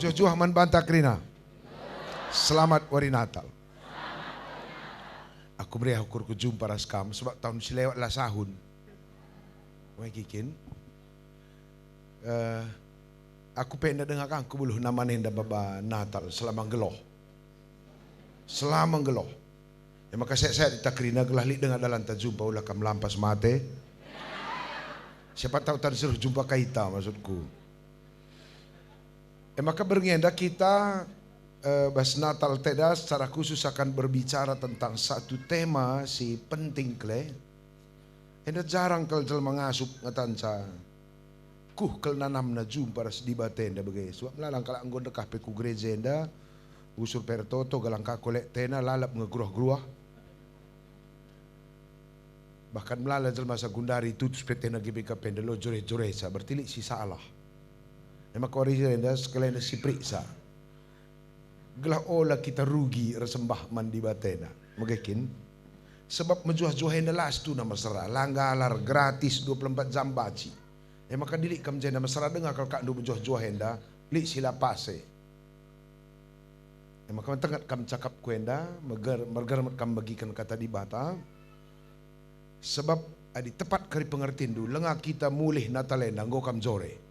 Berjuah-juah man banta krina. Selamat Wari Natal. Aku beri ukur ku jumpa raskam sebab tahun silewat lah sahun. Wai kikin. Aku pengen dengar kan aku buluh nama nenda baba Natal selama geloh. Selama geloh. Ya maka saya ditakrina gelah li dengar dalam tak jumpa ulah kam lampas mate. Siapa tahu tak disuruh jumpa kaita maksudku. Maka berngenda kita bahas Natal teda secara khusus akan berbicara tentang satu tema si penting kle. Enda jarang kalau jel mengasup ngatanca. Kel nanam na jumpa ras di batenda bagai. Suap lalang kalau anggon dekah peku gereja enda usur pertoto galang kakolek tena lalap ngegruah-gruah. Bahkan melala jel masa gundari tutus petena GBK pendelo jore-jore sa bertilik si salah. Emak korija enda sekalian si periksa. Gelah olah kita rugi resembah mandi batena. Megekin. Sebab menjuah-juah enda las tu nama serah. Langgalar gratis 24 jam baci. Maka dilik kam jenda masalah dengar kalau kak ndu menjuah-juah enda. Lik sila pase. Maka mentengat kam cakap ku enda. Mergar kam bagikan kata di bata. Sebab adi tepat kari pengertian du. Lengah kita mulih Natalenda. Nggo kam jore.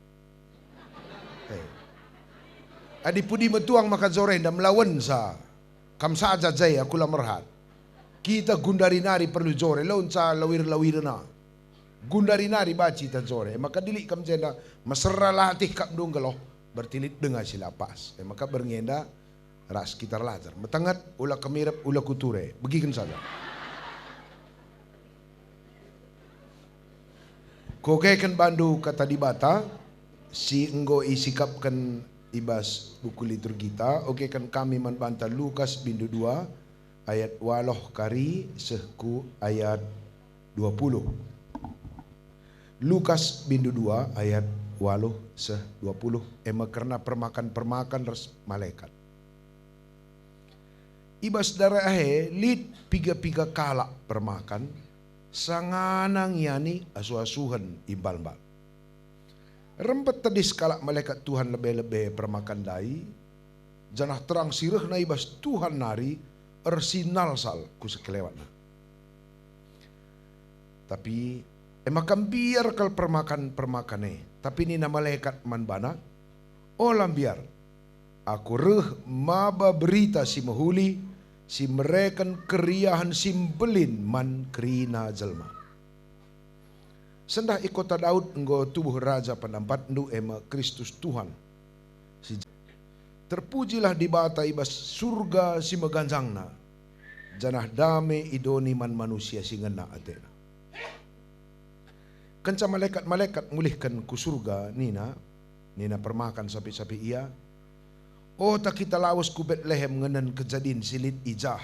Adi pudi metuang maka zorenda melawan sa kam saja jaya kula merhat kita gundari nari perlu jore laun sa lawir na gundari nari baci ta jore maka dilik kam jenda mesra latih kap dunggeloh bertilit dengan silapas maka berngenda ras kita lajar metangat ulah kemirap ulah kuture begikan saja kokekan bandu kata di bata si enggo isikapkan ibas buku liturgi kita. Oke kan kami membantah Lukas bindu 2 ayat waloh kari sehku ayat 20. Lukas bindu 2 ayat waloh seh 20. Karena permakan res malaikat. Ibas darah lid piga-piga kalak permakan sanganang yani asu-asuhan imbal-bal. Rempet tadi sekalak malaikat Tuhan lebih-lebih permakan dai. Janah terang sirih na ibas Tuhan nari ersinal sal ku sekelewatna. Tapi emakam biar kal permakan. Tapi ni na malaikat man bana. Olam biar. Aku reh maba berita si mahuli. Si merekan keriahan simbelin man kerina jelma. Sendah ikota Daud enggo tubuh raja penampat ndu ema Kristus Tuhan. Terpujilah di bata ibas surga si meganjangna. Janah dame idoni man manusia si ngena atena. Kenca malaikat-malaikat mulihkan ku surga nina permakan sapi-sapi ia. Oh tak kita lawas ku Betlehem ngenen kejadian silit ijah.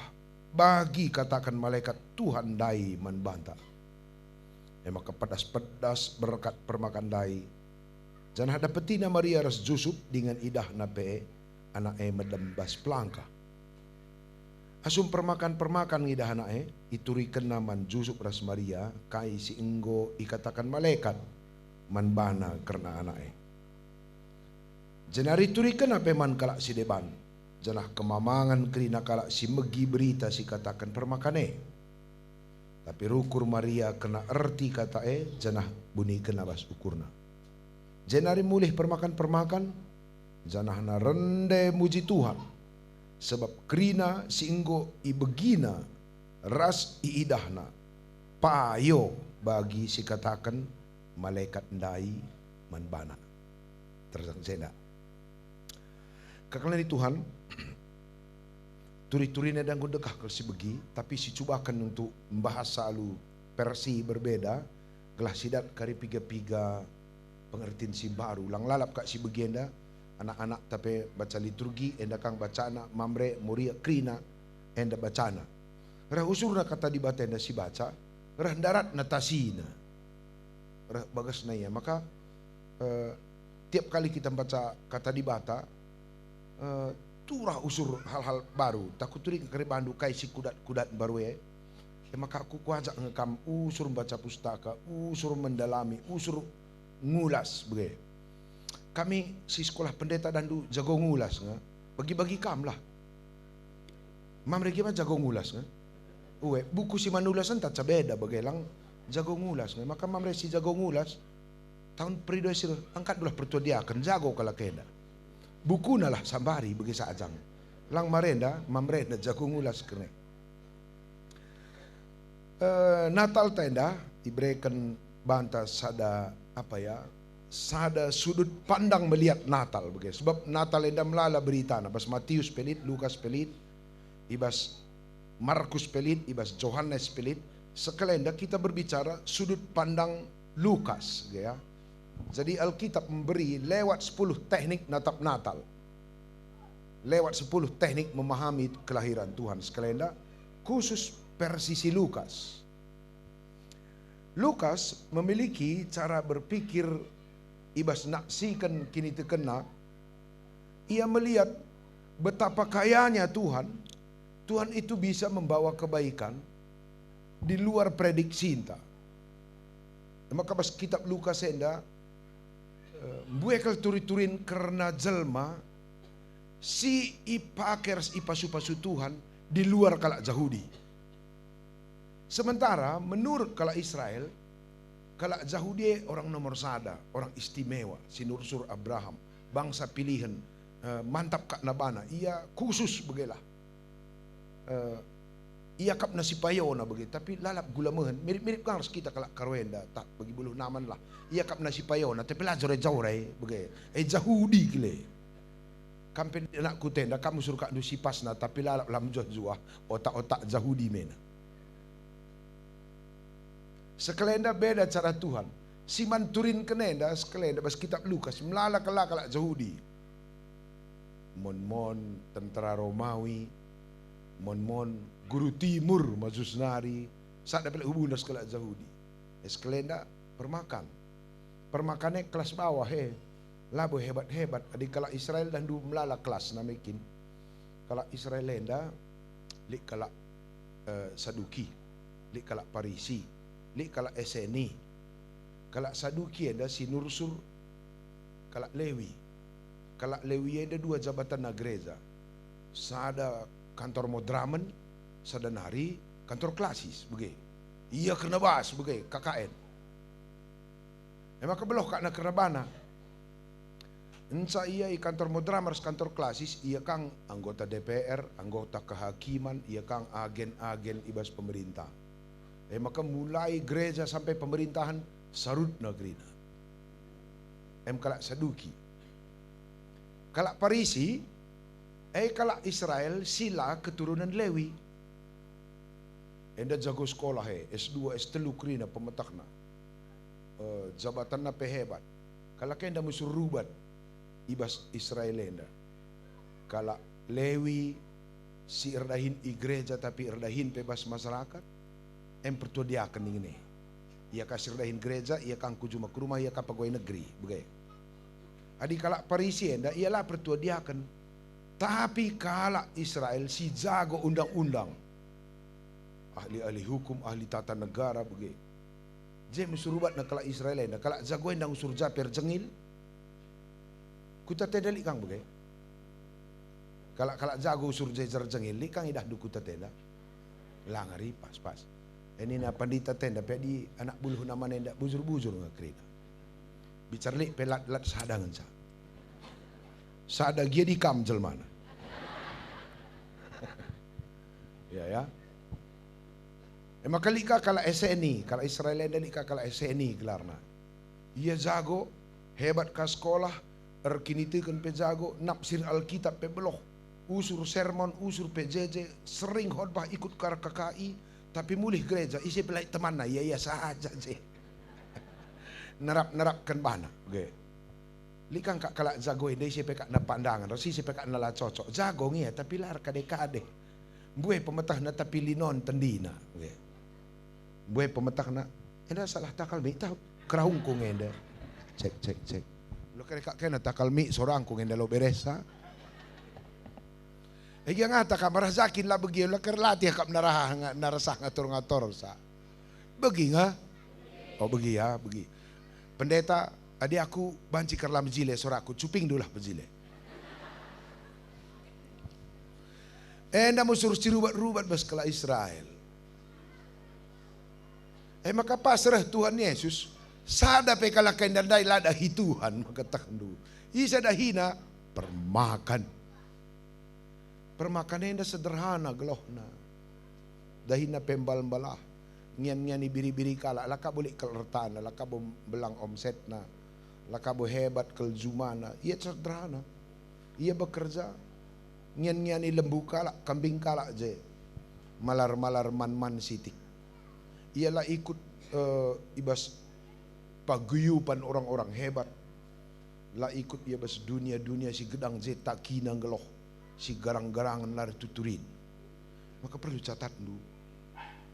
Bagi katakan malaikat Tuhan dai man banta. Maka pedas-pedas berkat permakan dai. Janah dapetina Maria ras Jusuf dengan idah nape anak medembas pelangka. Asum permakan idah anak iturikan naman Jusuf ras Maria kai si enggo ikatakan malaikat man bana karena anak Janari turikan apa man kalak si deban. Janah kemamangan kerina kalak si megi berita si katakan permakan Tapi rukur Maria kena erti kata janah bunyi kena bas ukurna. Jenari mulih permakan. Janah na rende muji Tuhan. Sebab kerina si enggo ibegina ras iidahna. Payo bagi si katakan malaikat ndai manbana. Tersang jena. Kakalan di Tuhan. Turi-turina dan dekah kalau si begi, tapi si cubakan untuk membahas selalu versi berbeda. Gelah sidat kari piga-piga pengertian si baru. Lang lalap kak si begi enda, anak-anak tapi baca liturgi, enda kang bacana, mamre, muria, krina, enda bacana. Rah usurna kata di bata enda si baca, rah darat natasina, rah bagas naya. Maka tiap kali kita baca kata di bata, turah usur hal-hal baru. Takut turi kari bandu kai si kudat baru maka aku kuajak ngekam usur baca pustaka, usur mendalami, usur ngulas begitu. kami si sekolah pendeta dan du jago ngulas nga. Bagi-bagi kam lah. Mamre gimana jago ngulas nga. Uwe, buku si manulasan tak beda bagailang jago ngulas nga. Maka mamre si jago ngulas tahun periode sir angkat dulu pertua dia akan jago kalau kena. Buku nalah sambari bagi saajang. Lang marenda, mamrenda jago ngulas kene. Natal tenda diberikan bantah sada apa ya, sada sudut pandang melihat Natal begitu. Sebab Natal enda melala berita bas Matius pelit, Lukas pelit, ibas Markus pelit, ibas Yohanes pelit. Sekelenda kita berbicara sudut pandang Lukas ya. Jadi Alkitab memberi lewat 10 teknik natap Natal. Lewat 10 teknik memahami kelahiran Tuhan. Sekelenda khusus persisi Lukas. Lukas memiliki cara berpikir ibas naksikan kini terkena. Ia melihat betapa kayanya Tuhan. Tuhan itu bisa membawa kebaikan di luar prediksi kita. Maka pas kitab Lukas enda buekal turi-turin karena jelma si ipakers ipasu-pasu Tuhan di luar kalak Yahudi. Sementara menurut kalak Israel, kalak Yahudi orang nomor sada, orang istimewa, sinursur Abraham, bangsa pilihan, mantap kak nabana, ia khusus begilah. Ia kap nasi payona begitu, tapi lalap gula mehen, mirip-mirip kan kita kalak karwenda, tak bagi buluh naman lah. Ia kap nasi payona, tapi lah jore-jore begitu. Yahudi gile. Kampen nak kutenda, kamu suruh kak nusi pasna, tapi lalap lam juah otak-otak Yahudi mena. Sekelenda beda cara Tuhan. Si manturin kenenda sekelenda bas kitab Lukas melala kalak Yahudi. Mon tentara Romawi, mon guru timur masusnari, saat dapat hubungan sekelak Yahudi. Sekelenda permakan. Permakannya kelas bawah labo hebat-hebat. Adik kalak Israel dan du melala kelas namikin. Kalak Israel lenda lik kalak Saduki, lik kalak Parisi. Li kalak SNI, kalak Saduki ada sinursur, kalak Lewi. Kalak Lewi ada 2 jabatan na gereja. Sada kantor modramen, sada nari kantor klasis, begitu. Iya kena bahas, begitu, KKN. Emang kebeloh kak na kerabana. Ensa iya i kantor modramen, kantor klasis, iya kang anggota DPR, anggota kehakiman, iya kang agen-agen ibas pemerintah. Maka mulai gereja sampai pemerintahan sarut negeri. Kalak Saduki. Kalak Parisi, kalak Israel sila keturunan Lewi. Enda jago sekolah S2, S3 krina pemetakna. Jabatan na pehebat. Kalak enda musuh rubat ibas Israel enda. Kalak Lewi si erdahin gereja tapi erdahin bebas masyarakat. Pertua dia akan ini. Ia kasih dahin gereja, ia kan kujuma ke rumah, ia kan pegawai negeri, begitu. Adik kalak Parisi enda, ialah pertua dia akan. Tapi kalak Israel si jago undang-undang, ahli-ahli hukum, ahli tata negara, begitu. Jadi musurubat na kalak Israel enda, kalak jago endang usur japer jengil, kuta tedali kang begitu. Kalak jago usur japer jengil, kang idah du kuta teda, langari pas. Ini na pandita tenda di anak buluh nama nenda bujur-bujur ngakrina. Bicara li pelat-lat sadangan sa. Sada gia di kam jelmana. Ya. Maka lika kala SNI, kala Israel enda lika kala SNI gelarna. Ia jago, hebat ka sekolah, erkinitekeun pe jago, napsir Alkitab pe beloh. Usur sermon, usur PJJ, sering khotbah ikut kar KKI. Tapi mulih gereja, isi pelai teman na, iya saja je. Nerap-nerapkan bana, ge. Likang kak kalak jago ini isi pekak na pandangan, isi pekak na la cocok. Jago ngia, tapi lar kade-kade. Buai pemetah na tapi linon tendina, ge. Buai pemetah na, enda salah takal mi, tahu kerahung kong enda. Cek. Lo kak kena takal mi, sorang kong enda lo beresa. Yang ngata kamar zakin lah begi lah kerlatih kap narasah ngatur sa. Begi nga? Oh begi ya, begi. Pendeta Adik aku banci kerlam jile soraku cuping dulu lah bejile. Enda mau suruh cirubat-rubat bas kala Israel. Maka pasrah Tuhan Yesus sada pe kala kendandai lada hi Tuhan maka takandu. Isa dah hina permakan. Permakan enda sederhana gelohna. Dahina pembal-balah. Ngian-ngian biri-biri kala laka boleh kelertana, laka belang omsetna, laka hebat keljumana. Ia sederhana. Ia bekerja. Ngian-ngiani lembu kalak, kambing kalak je. Malar-malar man-man sitik. Ialah ikut ibas paguyupan orang-orang hebat. Lah ikut ibas dunia-dunia si gedang je tak kinang geloh. Si garang-garangan lari tuturin. Maka perlu catat dulu.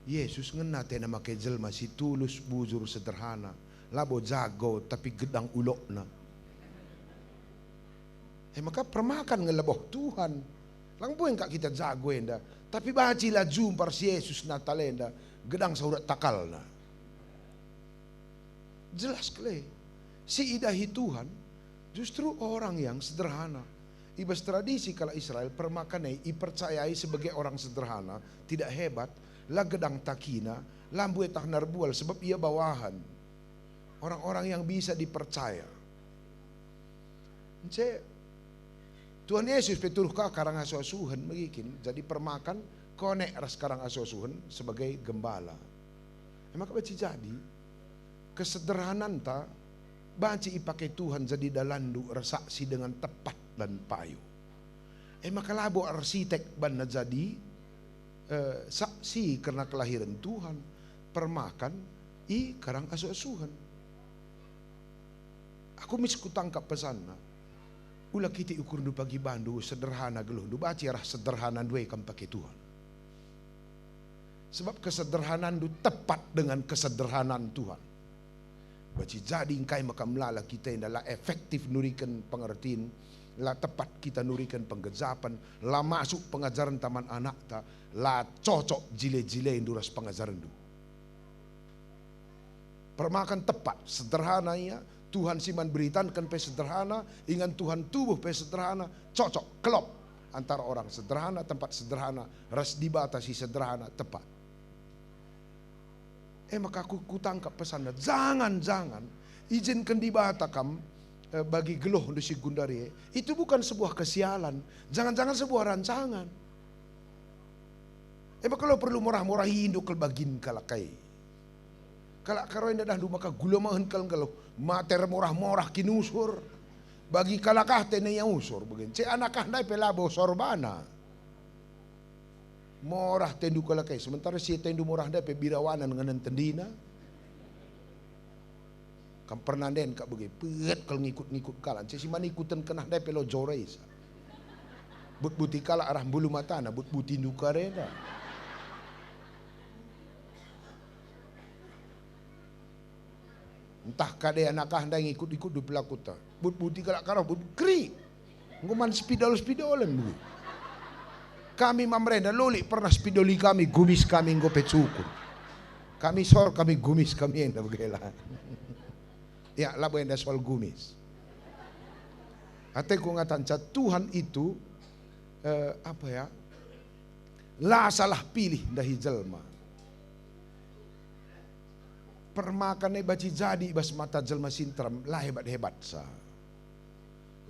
Yesus ngena tena make jelma si tulus bujur sederhana. Labo jago tapi gedang ulokna. Maka permakan ngeleboh Tuhan. Lang bueng kak kita jago enda. Tapi bacilah jumpar si Yesus natalenda. Gedang saurat takalna. Jelas kele. Si idahi Tuhan justru orang yang sederhana. Ibas tradisi kala Israel permakanai ipercayai sebagai orang sederhana. Tidak hebat. Lah gedang takina. Lambu etah narbual sebab ia bawahan. Orang-orang yang bisa dipercaya. Tuhan Yesus peturuh ka karang asuh-asuhan magikin jadi permakan konek ras karang asuh-asuhan sebagai gembala. Maka baca jadi kesederhanaan ta baca ipakai Tuhan jadi dalandu resaksi dengan tepat dan payu. Maka labo arsitek ban jadi saksi karena kelahiran Tuhan permakan i karang asuh-asuhan. Aku misku tangkap pesanna. Ulah kita ukur du pagi bandu sederhana geluh du baca arah sederhana dua kam pakai Tuhan. Sebab kesederhanaan du tepat dengan kesederhanaan Tuhan. Baca jadi ingkai maka melala kita yang adalah efektif nurikan pengertian, lah tepat kita nurikan penggejapan, lah masuk pengajaran taman anak ta, lah cocok jile-jile duras pengajaran du. Permakan tepat sederhana ya. Tuhan siman beritankan pe sederhana, ingan Tuhan tubuh pe sederhana, cocok, kelop antara orang sederhana, tempat sederhana, ras dibatasi sederhana, tepat. Maka aku tangkap pesannya, jangan izinkan dibatakam bagi geluh di si Gundari, itu bukan sebuah kesialan, jangan-jangan sebuah rancangan. Kalau perlu murah-murah induk kelbagin kalakai. Kalau karo indah dah maka gula mahen kalau mater murah-murah kinusur bagi kalakah tene yang usur begin ce anakah dai pelabo sorbana murah tendu kalakai sementara si tendu murah dai pe birawanan ngenan tendina kam pernah den kak begi peet kalau ngikut-ngikut kalan ce si man ikutan kenah dai pelo joreis but buti kala arah bulu matana but buti nukarena. Entah kade anakah anda ikut-ikut du pelakuta. But buti kalak karau but kri. Nguman spidol-spidolan bu. Kami mamrenda loli pernah spidoli kami gumis kami ngope cukur. Kami sor kami gumis kami enda begela. Ya labo enda soal gumis. Ate ku ngatan Tuhan itu apa ya? Lah salah pilih dahi jelma. Permakannya baci jadi bas mata jelma sintram lah hebat-hebat sa.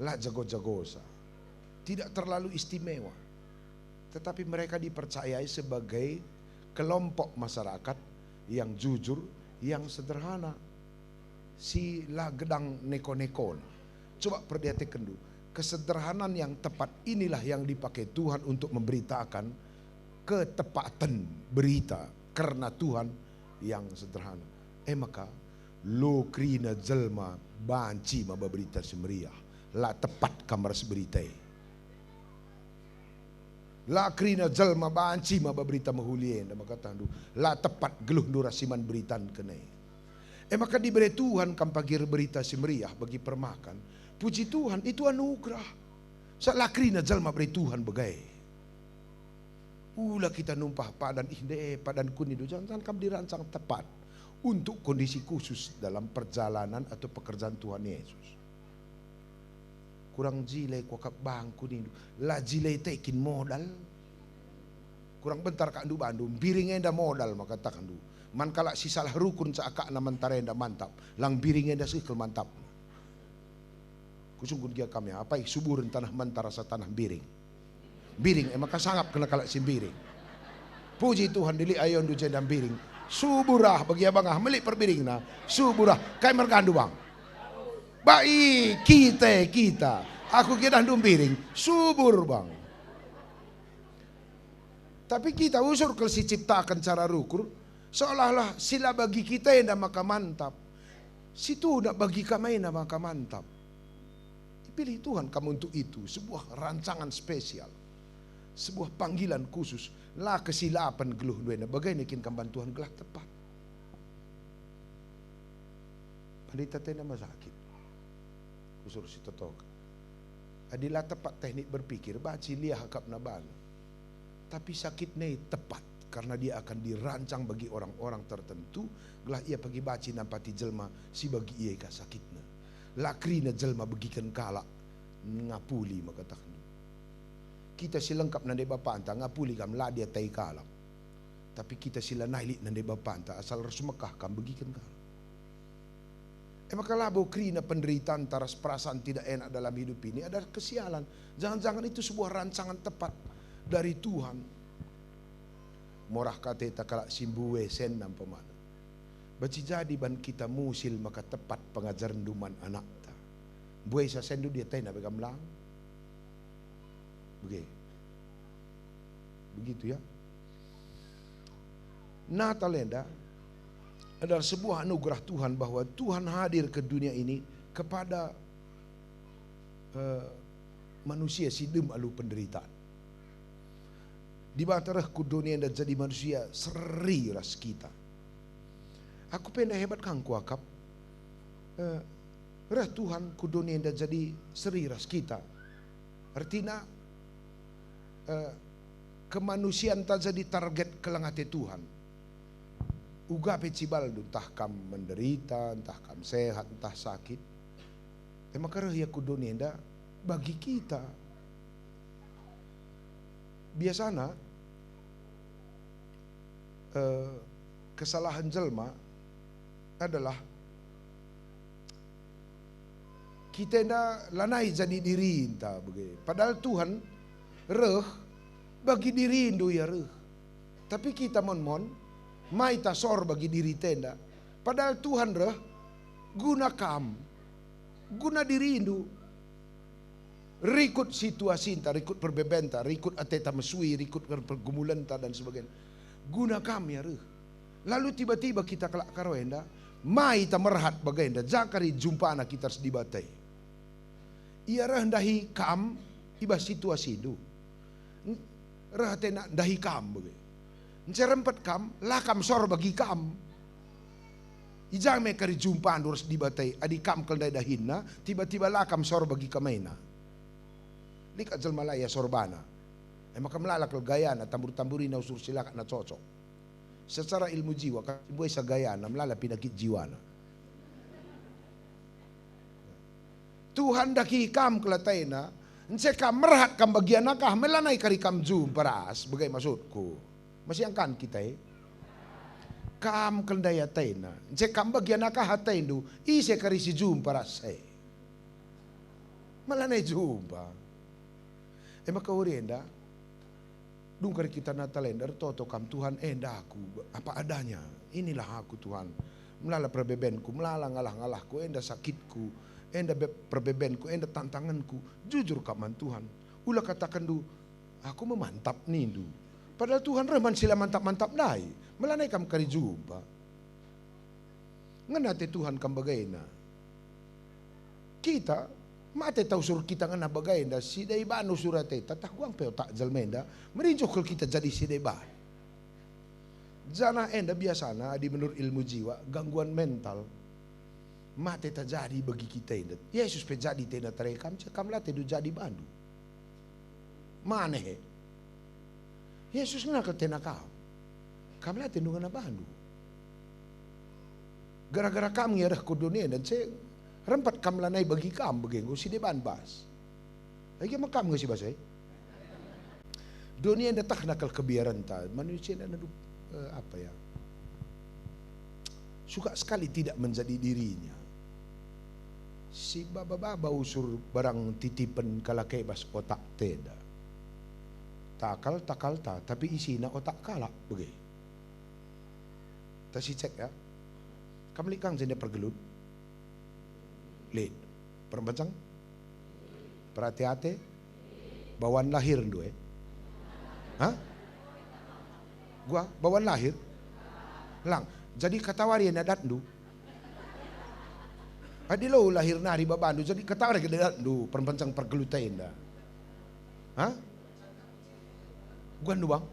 Lah jago-jago sa. Tidak terlalu istimewa. Tetapi mereka dipercayai sebagai kelompok masyarakat yang jujur, yang sederhana. Si lah gedang neko-neko. Coba perhatikan dulu. Kesederhanaan yang tepat inilah yang dipakai Tuhan untuk memberitakan ketepatan berita. Karena Tuhan yang sederhana. Maka lo krina jelma banci ma berita semeriah la tepat kamar seberitai la krina jelma banci ma berita mahulien maka tandu la tepat geluh durasiman beritan kenai maka diberi Tuhan kampagir berita semeriah bagi permakan puji Tuhan itu anugerah sa la krina jelma beri Tuhan begai ulah kita numpah padan inde padan kuni do jangan kam dirancang tepat. untuk kondisi khusus dalam perjalanan atau pekerjaan Tuhan Yesus. Kurang jilai kuakap bangku ni, la jilai tekin modal. Kurang bentar kak du Bandung, biringnya dah modal maka katakan du. Man kalak si salah rukun sa akak na mantara enda mantap, lang biringnya dah sikil mantap. Kusungkun dia kami apa suburin tanah mantara sa tanah biring. Biring maka sangap kena kalak si biring. Puji Tuhan dili ayon du jendam biring. Suburah bagi abang melik perbiring na suburah kai mergandu bang. Baik kita aku kira dum biring subur bang. Tapi kita usur ke si ciptakan cara rukur seolah-olah sila bagi kita yang maka mantap. Situ nak bagi kami yang maka mantap. Dipilih Tuhan kamu untuk itu, sebuah rancangan spesial. Sebuah panggilan khusus. Lah kesilapan geluh duena bagaimana kin kamban Tuhan gelah tepat. Pandita tena masakit. Kusur si totok. Adilah tepat teknik berpikir baci liah hakap naban. Tapi sakitnya tepat karena dia akan dirancang bagi orang-orang tertentu. Gelah ia pergi baci nampati jelma si bagi ia ka sakitna. Lakrina jelma bagikan kalak ngapuli makatakan. Kita sila lengkap nande bapa anta ngapuli kam la dia tai kalak. Tapi kita sila nailik nande bapa anta asal rasu Mekah kam bagikan kalak. Maka labo krina penderitaan taras perasaan tidak enak dalam hidup ini ada kesialan. Jangan-jangan itu sebuah rancangan tepat dari Tuhan. Morah kate takala simbuwe senam pemana. Baci jadi ban kita musil maka tepat pengajaran duman anak ta. Buai sa sendu dia tena begamlang. Begitu ya. Natalenda adalah sebuah anugerah Tuhan bahwa Tuhan hadir ke dunia ini kepada manusia sidem alu penderitaan. Di batarah ku dunia dan jadi manusia seri ras kita. Aku pengen hebat kang kuakap. Rah Tuhan ku dunia dan jadi seri ras kita. Artinya kemanusiaan tak jadi target kelangate Tuhan. Uga pecibal entah kam menderita, entah kam sehat, entah sakit. Maka ya kudonienda bagi kita. Biasanya kesalahan jelma adalah kita nda lanai jadi diri entah begitu. Padahal Tuhan reh bagi diri indu ya reh. Tapi kita mon mai tasor bagi diri tenda. Padahal Tuhan reh guna kam, guna diri indu. Rikut situasi entah, rikut perbebenta, rikut ateta mesui, rikut pergumulan dan sebagainya. Guna kami ya reh. Lalu tiba-tiba kita kelak karoenda, mai ta merhat bagainda, jakari jumpa anak kita sedibatai. Ia rendahi kam, iba situasi itu. Rehatena dahi kam begitu. Ncerempet kam, lakam sor bagi kam. Ijang me kari jumpaan durus dibatai, adi kam keldai dahinna, tiba-tiba lakam sor bagi kamaina. Lik ajal malaya sorbana. Maka melalak gayana, tambur-tamburi na usur silak na cocok. Secara ilmu jiwa, buay sa gayana, melala pinakit jiwana. Tuhan daki kam kelatay na, nse kam merhat kam bagian nakah, melanay kari kam jum paras, bagay maksudku. Masih angkan kita kam keldaya tay na, nse kam bagian nakah hatay do, ise kari si jum paras melanay jum pa. Maka urienda, dung kari kita natalender, toto kam Tuhan enda aku, apa adanya, inilah aku Tuhan. Melala perbebenku, melala ngalah-ngalahku, enda sakitku, enda perbebenku, enda tantanganku, jujur kaman Tuhan. Ulah katakan du, aku memantap nindu. Padahal Tuhan reman sila mantap-mantap dai, melanai kam kari jumpa. Nganate Tuhan kam bagaina. Kita mate tahu suruh kita ngana bagainda si dai banu surate tatah guang peo tak jalmenda merinjok kita jadi si dai ba. Jana enda biasana di menurut ilmu jiwa gangguan mental mate terjadi bagi kita enda. Yesus pe jadi tena terekam cekam late du jadi bandu. Maneh. Yesus ngana ke tena kau. Kam late du ngana bandu. Gara-gara kami ada ke dunia dan saya rempat kam lanai bagi kam begenggo si deban bas. Lagi makam nggak sih bahasa? Dunia dah tak nakal kebiaran ta. Manusia dah apa ya? Suka sekali tidak menjadi dirinya. Si baba-baba usur barang titipan kalakai bas otak teda. Takal ta, tapi isinya otak kalak begitu. Tasi cek ya. Kamu likang jenda pergelut. Lid. Perempuan perhati-hati. Bawaan lahir dua. Hah? Gua bawaan lahir. Lang. Jadi katawari na datdu. Adi lo lahir nari babandu jadi katawari ke datdu perempuan pergelutain dah. Hah? Gua bang.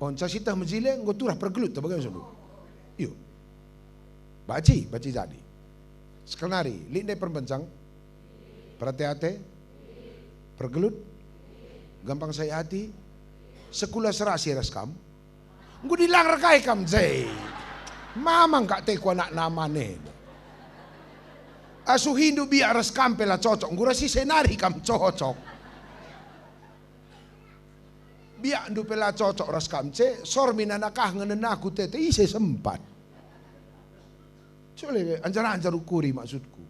On sasita mejile nggo turah pergelut ta bagai sundu. Iyo. Baci jadi. Sekenari, lindai perempuan perhati-hati. Pergelut. Gampang saya hati. Sekula serasi raskam. Nggo dilang rekai kam zai. Mamang kak teko anak namane. Asu Hindu biar raskam pela cocok. Nggo rasi senari kam cocok. Biak ndu pela cocok raskam ce sor minanakah ngenen aku tete ise sempat. Cole anjar-anjar ukuri maksudku.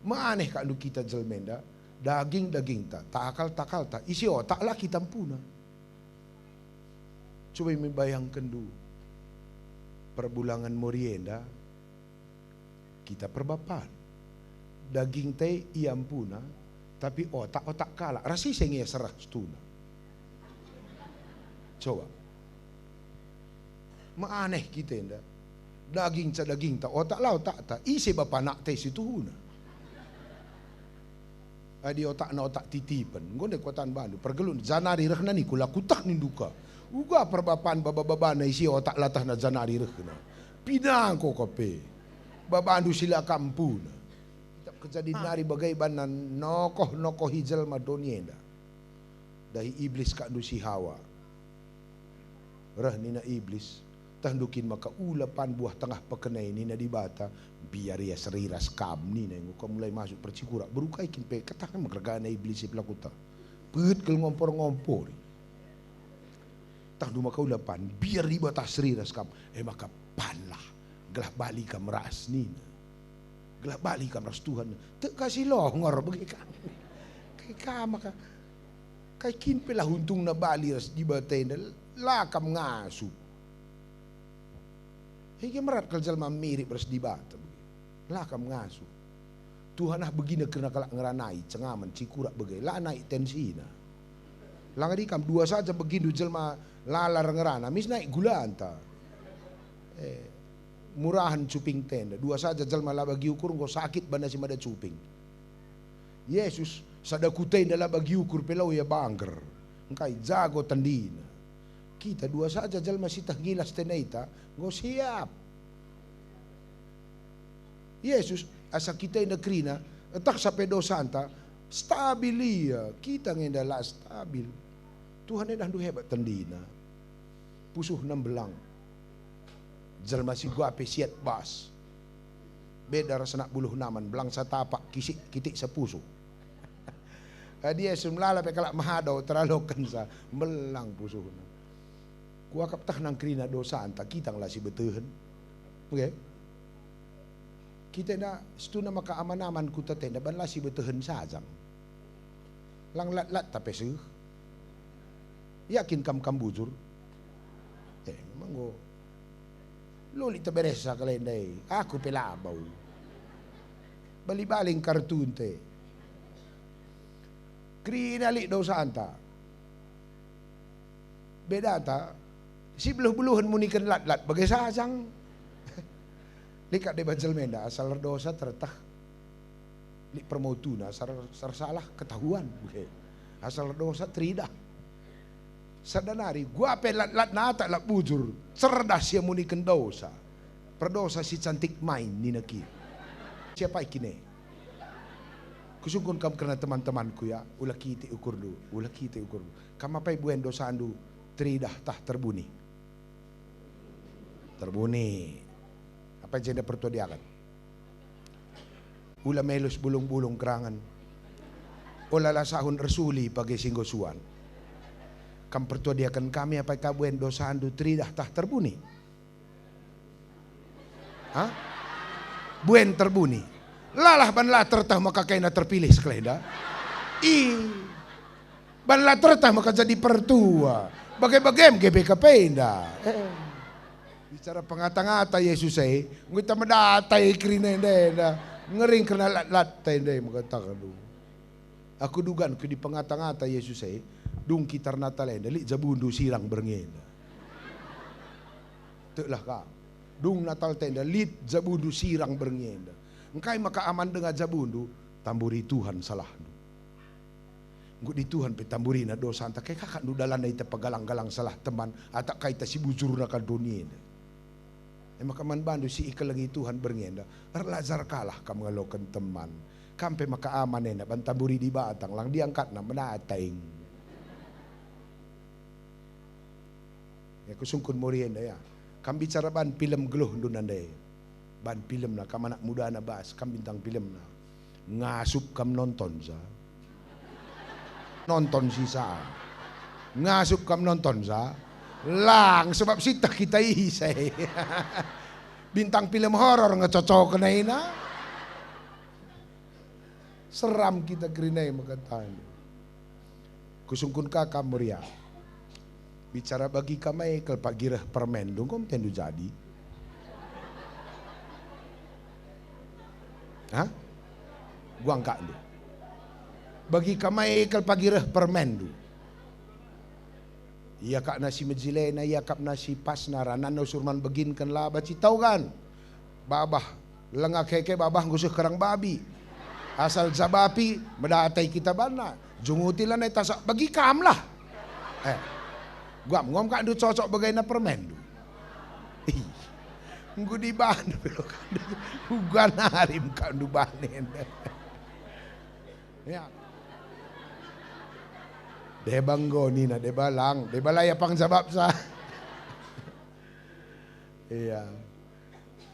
Maaneh kak ndu kita jelmenda daging ta takal ta isi otak lah kita puna. Coba membayangkan dulu perbulangan morienda kita perbapan daging teh iam puna tapi otak kalah rasi sengia serah stuna. Coba maaneh kita ndak daging ta otak ta isi bapa nak teh situ huna. Adi otak na otak titipan ngonde kotan bandu pergelun zanari rehnani kula kutak ninduka. Uga perbapan baba-baba na isi otak latah na zanari rekhna. Pinang ko kope. Babandu sila kampuna. Kita kejadian nari bagai banan nokoh hijal madonienda. Dari iblis kak si Hawa. Rah nina iblis. Tandukin maka ulapan buah tengah pekenai nina di bata. Biar ya seriras kam nina. Nguka mulai masuk percikura. Berukai kimpe katakan makragana iblis pelakuta. Pet kel ngompor-ngompor. Tak duma kau lapan biar di batas seriras kam maka panlah gelah bali kam ras nina gelah bali kam ras Tuhan tak kasih longor bagi kam kai kam maka kai kin pelah untung na bali ras di batain lah kam ngasu hingga merat kal jalma mirip ras di bata lah kam ngasu Tuhan ah begina kena kalak ngeranai cengaman cikura bagai lah naik tensina langadi kam dua saja begini jelma lalar ngerana mis naik gula anta murahan cuping tenda dua saja jelma lah bagi ukur ngko sakit bana si mada cuping Yesus sada kutenda lah bagi ukur pelau ya bangger engkai jago tandina kita dua saja jelma sitah gilas tenaita ngko siap Yesus asa kita ina krina tak sampai dosa anta stabilia kita ngendala stabil Tuhan dah hebat tendina pusuh 6 belang jalma si gua pesiat bas beda rasana buluh naman belang satapak kisik kitik sepusuh dia semlala pe kalak mahadau teralokan sa belang pusuh gua kaptah nang krina dosa anta kita nglah si beteuhen oke kita na stuna maka aman-aman ku tenda ban la si beteuhen sajang lang lat tapi seuh yakin kam bujur manggo loli taberesa kalendai aku pelabau bali-baling kartun te krinali dosa anta beda ta si beluh-beluhan munikan lat-lat bagai sajang likat de bajal menda asal dosa tertah li permautuna asal salah ketahuan asal dosa tridah sadanari gua pelat-lat nata lak bujur cerdas ya munikan dosa perdosa si cantik main ni neki siapa ikine kusungkun kam karena teman-temanku ya ulah kita ukur kam apa buen dosa andu tridah tah terbuni terbuni. Apa yang saya pertuadiakan? Ula melus bulung-bulung kerangan. Ula lasahun resuli pagi singgosuan. Kam pertuadiakan kami apa kabuen dosa andu tridah tah terbuni. Hah? Buen terbuni. Lalah banlah tertah maka kaina terpilih sekeleda. Banlah tertah maka jadi pertua. Bagai-bagai GBKP indah. Bicara pengata-ngata Yesus saya, kita mendatai kerinenda, ngering kena lat-latai deh mengatakan lu. Aku dugaan ke di pengata-ngata Yesus saya, dung kitar natalenda, li jabundu sirang berngenda. Teklah kau, dung natal tenda, lit jabundu sirang berngenda. Engkai maka aman dengan jabundu, tamburi Tuhan salah. Nggak di Tuhan petamburi na dosa anta kay kakak nu dalan na ita pagalang-galang salah teman atak kay ta si bujur na kadunia. Maka man bandu si ikal lagi Tuhan berngenda. Lazar kalah kam ngalokan teman. Kampe maka aman na bantamburi di batang lang diangkat na menataing. Ya kusungkun morienda ya. Kam bicara ban film geluh dunande. Ban film na kam anak muda na bas kam bintang film na. Ngasup kam nonton sa. Nonton sisa ngasup kam nonton sa lang sebab sita kita isay bintang film horor ngecocok na seram kita gerinay magkatahan kusungkun ka kamuria bicara bagi kamay kalpagirah permen dong kom tendu jadi hah gua angkat lu bagi kamay kalpagirah permendu. Iya kak nasi mejilena, iya kap nasi pasnara, nano surman begin kan lah baci tahu kan? Babah, lengak keke babah ngusuh kerang babi. Asal zabapi mendatai kita bana. Jungutilan ay tasak bagi kam lah. Gua ngom kak du cocok bagaina permendu. Nggu di bandu pero kan. Gua narim kak du banen. Ya. Debanggo nina debalang, debalaya pang sabab sa. Iya.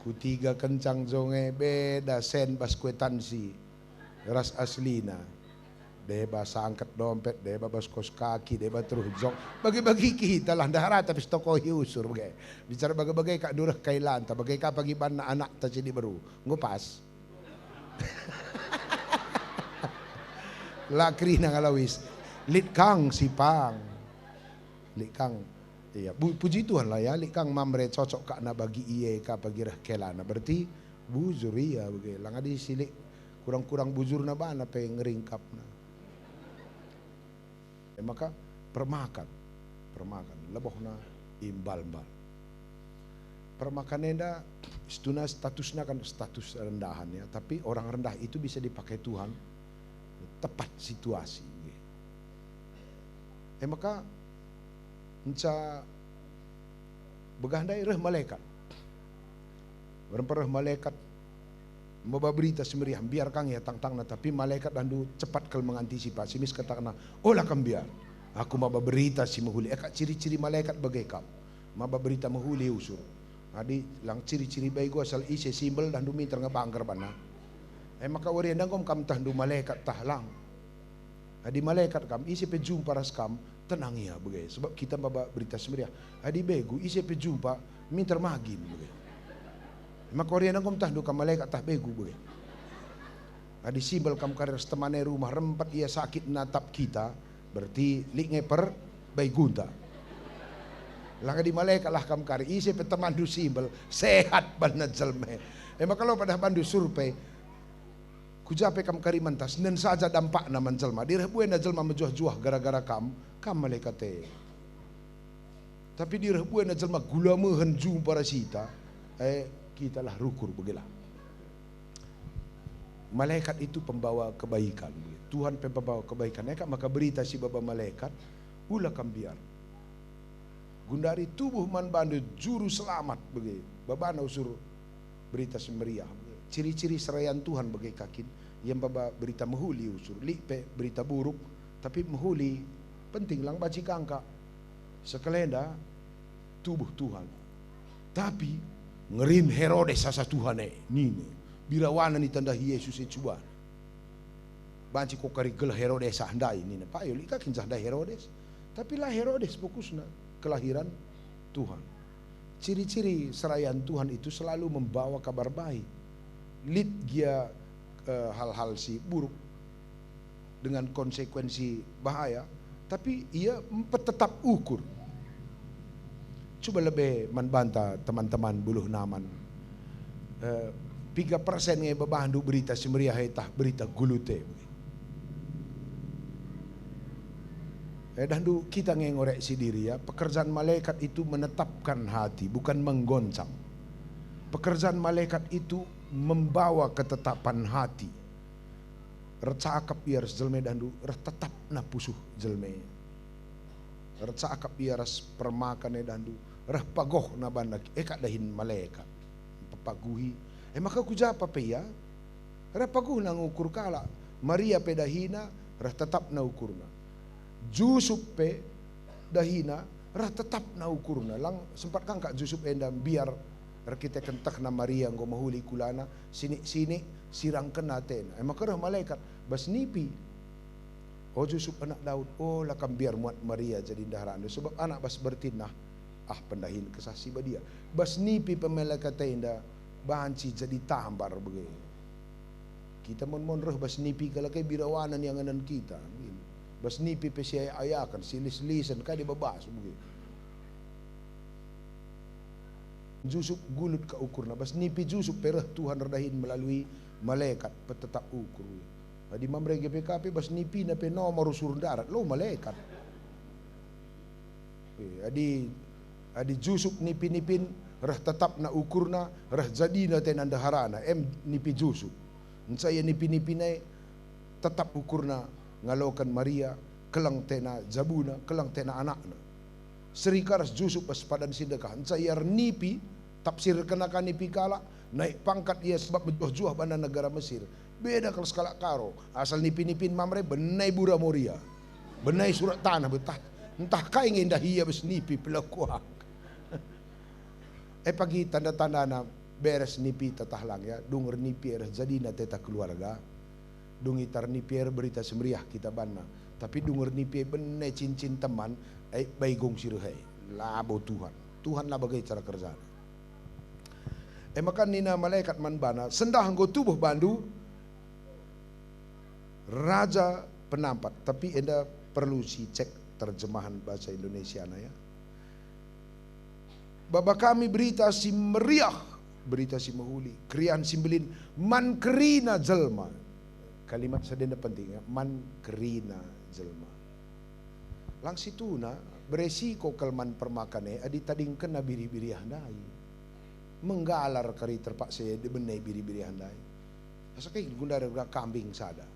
Kutiga kencang zonge beda sen bas kwetansi. Ras aslina. Deba sangkat dompet, deba bas kos kaki, deba terus jong. Bagi-bagi kita lah dahara tapi stoko hiusur bagai. Bicara bagai-bagai kak durah kailan, ta bagai ka pagi ban anak ta jadi baru. Ngupas. Lakri na ngalawis. Lit kang sipang, lit kang, iya puji Tuhan lah ya, lit kang mamre cocok kak na bagi iye ka pagi rah kelana berarti bujur iya bagi, lang adi silik kurang-kurang bujur na ba na pe ngeringkap na, maka permakan, leboh na imbal-bal, permakan enda istuna statusnya kan status rendahan ya, tapi orang rendah itu bisa dipakai Tuhan tepat situasi. Maka enca begandai reh malaikat. Berempat reh malaikat membawa berita semeriah biar kang ya tang-tang tapi malaikat dandu cepat kal mengantisipasi mis katakan olah kam biar aku maba berita si mahuli kak ciri-ciri malaikat bagai kam maba berita mahuli usur. Adi lang ciri-ciri baik gua asal isi simbol dandu minta ngabangker bana. Maka oriendan kom kam tandu malaikat tahlang. Adi malaikat kam isi pe jumpa ras kam tenang ya begitu sebab kita bawa berita semeriah. Adi begu isi pe jumpa minta magin begitu. Maka oriana kom tahdu kam malaikat tah begu begitu. Adi simbol kam karir temane rumah rempat ia sakit natap kita berarti lik ngeper baik gunta. Lang di malaikat lah kam kari isi pe temandu simbol sehat banget jelme. Maka kalau pada bandu survei kujape kam karimantas nen saja dampak na menjelma direh buen na jelma menjuah-juah gara-gara kam malaikate tapi direh buen na jelma gula mehen jumpa rasita kita lah rukur begilah malaikat itu pembawa kebaikan Tuhan pembawa kebaikan maka berita si baba malaikat ulah kam biar gundari tubuh man bandu juru selamat begitu babana usur berita semeriah ciri-ciri serayan Tuhan bagai kakin yang baba berita mahuli usur lipe berita buruk tapi mahuli penting lang baci kangka sekelenda tubuh Tuhan Tapi ngerin Herodes asa Tuhan nini birawana ni tanda Yesus coba. Banci ko kari gelah Herodes handai nini Pak yo lika kinjah da Herodes. Tapi lah Herodes fokusna kelahiran Tuhan. Ciri-ciri serayaan Tuhan itu selalu membawa kabar baik. Lid dia hal-hal si buruk dengan konsekuensi bahaya, tapi ia tetap ukur. Coba lebih membantah teman-teman buluh naman. 3% ngai babahandu berita semeriah etah berita gulute. Dan kita ngoreksi diri ya, pekerjaan malaikat itu menetapkan hati, bukan menggoncang. Pekerjaan malaikat itu membawa ketetapan hati. Recakap biar jelme dandu, tetap na pusuh jelme. Recakap biar permakan dandu, pagoh na bandak, kak dahin malaikat. Papaguhi, maka kuja apa ya? Paguh na ngukur kala, Maria pedahina, tetap na ukurna. Jusuf pe dahina tetap na ukurna lang sempat kang kak Jusuf endam biar kita kentak na Maria ngo mahuli kulana sini sirang kena tena maka malaikat bas nipi Jusuf anak Daud lakam biar muat Maria jadi daharan sebab anak bas bertinah pendahin kesasi badia bas nipi pemelaikat tenda banci jadi tambar begitu kita mon roh bas nipi kalau kayak birawanan yang anan kita bas nipi pesiaya ayakan silis-lisan kadi babas begitu. Jusuf gulut ka ukurna bas nipi Jusuf perah Tuhan redahin melalui malaikat petetap ukur. Adi mamre GPKP bas nipi na pe nomor surun darat lo malaikat. Adi Jusuf nipi-nipin rah tetap na ukurna rah jadina tenan daharana nipi Jusuf. Saya nipi-nipinai tetap ukurna ngalokan Maria kelang tena Zabuna kelang tena anakna serikaras Jusuf pas padan sidekahan sayar nipi tafsir kenakan nipi kala naik pangkat ia sebab menjuah bana negara Mesir beda kalau skala karo asal nipi-nipin mamre benai bura Moria benai surat tanah betah entah kai ngendah ia bes nipi pelakuak pagi tanda-tanda na beres nipi tatahlang ya dungur nipi era jadina teta keluarga dungi tar nipier berita semeriah kita bana tapi dungur nipier benai cincin teman baigong sirhai labo Tuhan lah bagai cara kerja maka nina malaikat man bana sendah anggo tubuh bandu raja penampat tapi enda perlu si cek terjemahan bahasa Indonesia na ya baba kami berita si meriah berita si mahuli krian simbelin man kerina jelma kalimat sedena penting ya, man kerina jelma. Lang situna beresiko kelman permakane adi tading kena biri-biri handai. Menggalar kari terpaksa de benai biri-biri handai. Asakai gundar kambing sada.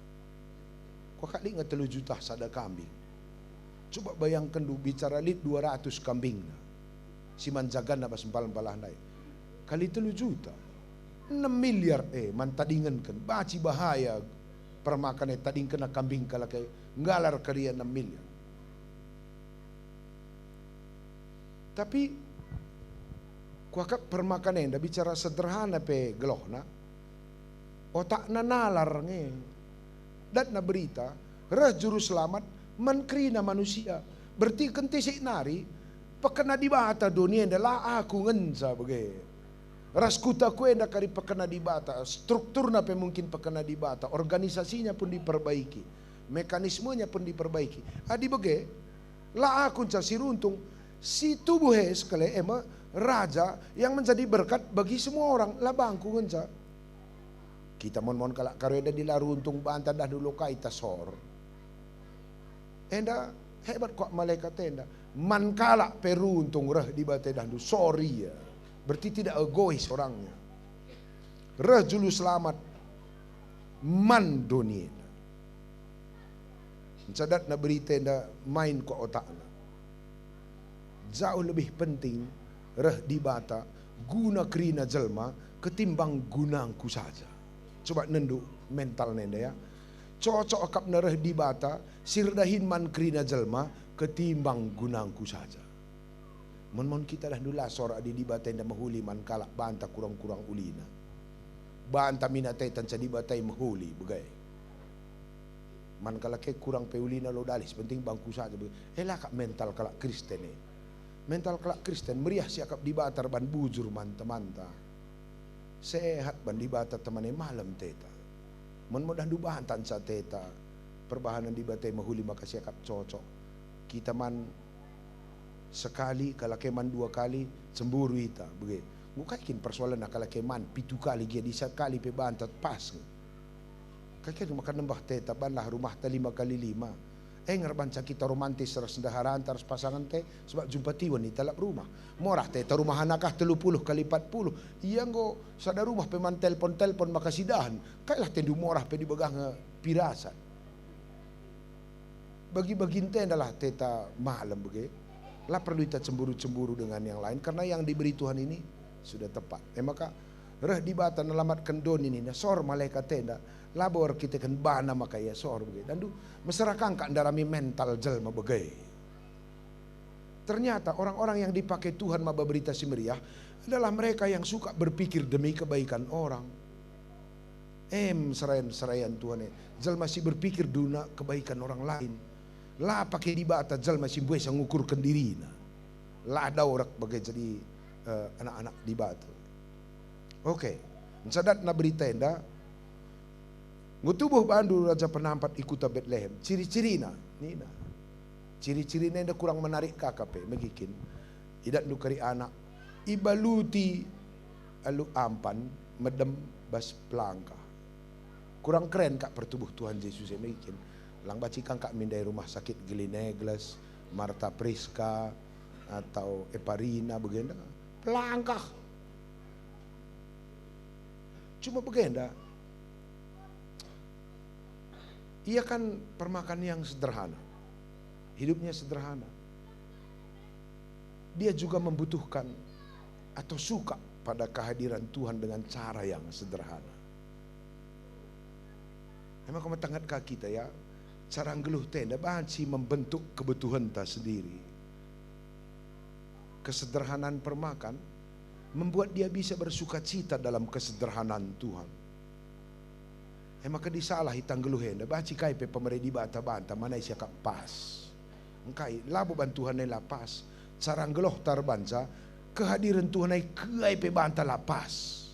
Kok kali nge 3 juta sada kambing. Coba bayangkan du bicara lit 200 kambing. Si manjagan na bas empal-empal handai. Kali 3 juta. 6 miliar man tadingan kan baci bahaya permakan tading kena kambing kala kay ngalar kariya 6 miliar. Tapi kuakak permakan enda bicara sederhana pe gelohna otak na nalar nge dat na berita rah juru selamat menkrina manusia berarti kenti si nari pekena di bata dunia adalah aku ngensa bagai raskuta kuenda kari pekena di bata, strukturnya pe mungkin pekena di bata, organisasinya pun diperbaiki, mekanismenya pun diperbaiki. Adi bege, lah aku si runtung, si tubuh sekali raja yang menjadi berkat bagi semua orang, lah bangku ngenca. Kita mon kalak kareda di laruntung bantah dah dulu kaita sor. Enda hebat kok malaikat enda, man kalak peruntung rah di bata dah dulu sorry ya. Berarti tidak egois orangnya. Reh julu selamat man dunia. Cadat na berita na main ko otak na. Jauh lebih penting reh di bata guna kerina jelma ketimbang gunangku saja. Coba nendu mental nenda ya. Cocok akap na reh di bata sirdahin man kerina jelma ketimbang gunangku saja. Mon kita dah dula sora di batai dah mahuli man kalak banta kurang-kurang ulina. Banta minatai tan di batai mahuli begai. Man kalak ke kurang pe ulina lo dalis penting bangku saja begai. Elah kak mental kalak Kristen ni. Mental kalak Kristen meriah siakap di batar ban bujur man temanta. Sehat ban di batar temane malam teta. Mon mudah dubahan tan sa teta. Perbahanan di batai mahuli maka siakap cocok. Kita man sekali, kalau keman 2 kali, cemburu ita, begitu. Ngukaikin persoalan nak kalau keman 7 kali dia di sekali pe bantat pas. Kakek makan nembah teta banlah rumah ta 5 kali 5. Ngerbanca kita romantis terus sendahara antar pasangan teh sebab jumpa tiwan di talap rumah. Morah teta rumah anakah 30 kali 40. Iya ngo sada rumah pe man telpon makasidahan. Kailah tendu morah pe dibegang pirasan. Bagi-bagi tenda lah teta malam begitu. Lah perlu kita cemburu-cemburu dengan yang lain karena yang diberi Tuhan ini sudah tepat. Maka reh di batan alamat kendon ini sor malaikat tenda labor kita kan bana maka ya sor begitu. Dan masyarakat kan darami mental jelma begai. Ternyata orang-orang yang dipakai Tuhan maba berita si meriah adalah mereka yang suka berpikir demi kebaikan orang. Serayan Tuhan jelma masih berpikir duna kebaikan orang lain. Lah pakai di bata jal masih buat ngukurkan diri na. Lah ada orang bagai jadi anak-anak di bata. Oke, sadat na berita enda. Ngutubuh bandu raja penampat ikuta Bethlehem. Ciri-ciri na, nina. Ciri-ciri na kurang menarik KKP, megikin. Idat nukari anak. Ibaluti alu ampan medem bas pelangka. Kurang keren kak pertubuh Tuhan Yesus yang megikin. Lang bacikan kak mindai rumah sakit Glenegles, Marta Priska atau Eparina begenda pelangkah. Cuma begenda. Ia kan permakan yang sederhana. Hidupnya sederhana. Dia juga membutuhkan atau suka pada kehadiran Tuhan dengan cara yang sederhana. Emang kamu tangat kaki kita ya. Cara ngeluh tenda banci membentuk kebutuhan ta sendiri. Kesederhanaan permakan membuat dia bisa bersuka cita dalam kesederhanaan Tuhan. Maka disalah hitang geluh tenda banci kai pe pemerintah di bata-banta mana isi kak pas. Engkai labu bantuhan nela pas. Cara ngeluh tarbanca kehadiran Tuhan ai kai pe banta lapas.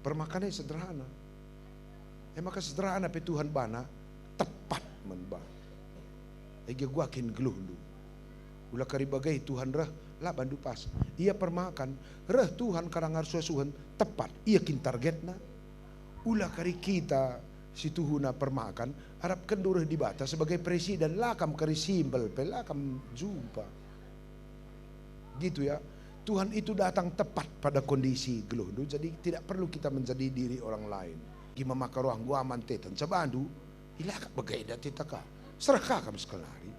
Permakannya sederhana. Maka sederhana pe Tuhan bana tepat menba. Ege gua kin geluh lu. Ulah kari bagai Tuhan reh lah bandu pas. Ia permakan reh Tuhan karangar suasuhan tepat. Ia kin targetna. Ulah kari kita si tuhuna permakan harap kendureh di bata sebagai presiden lakam kari simbol pe lakam jumpa. Gitu ya. Tuhan itu datang tepat pada kondisi geluh lu. Jadi tidak perlu kita menjadi diri orang lain. Gimana maka ruang gua mantetan cabandu ilaka bagai dati taka seraka kam sekelari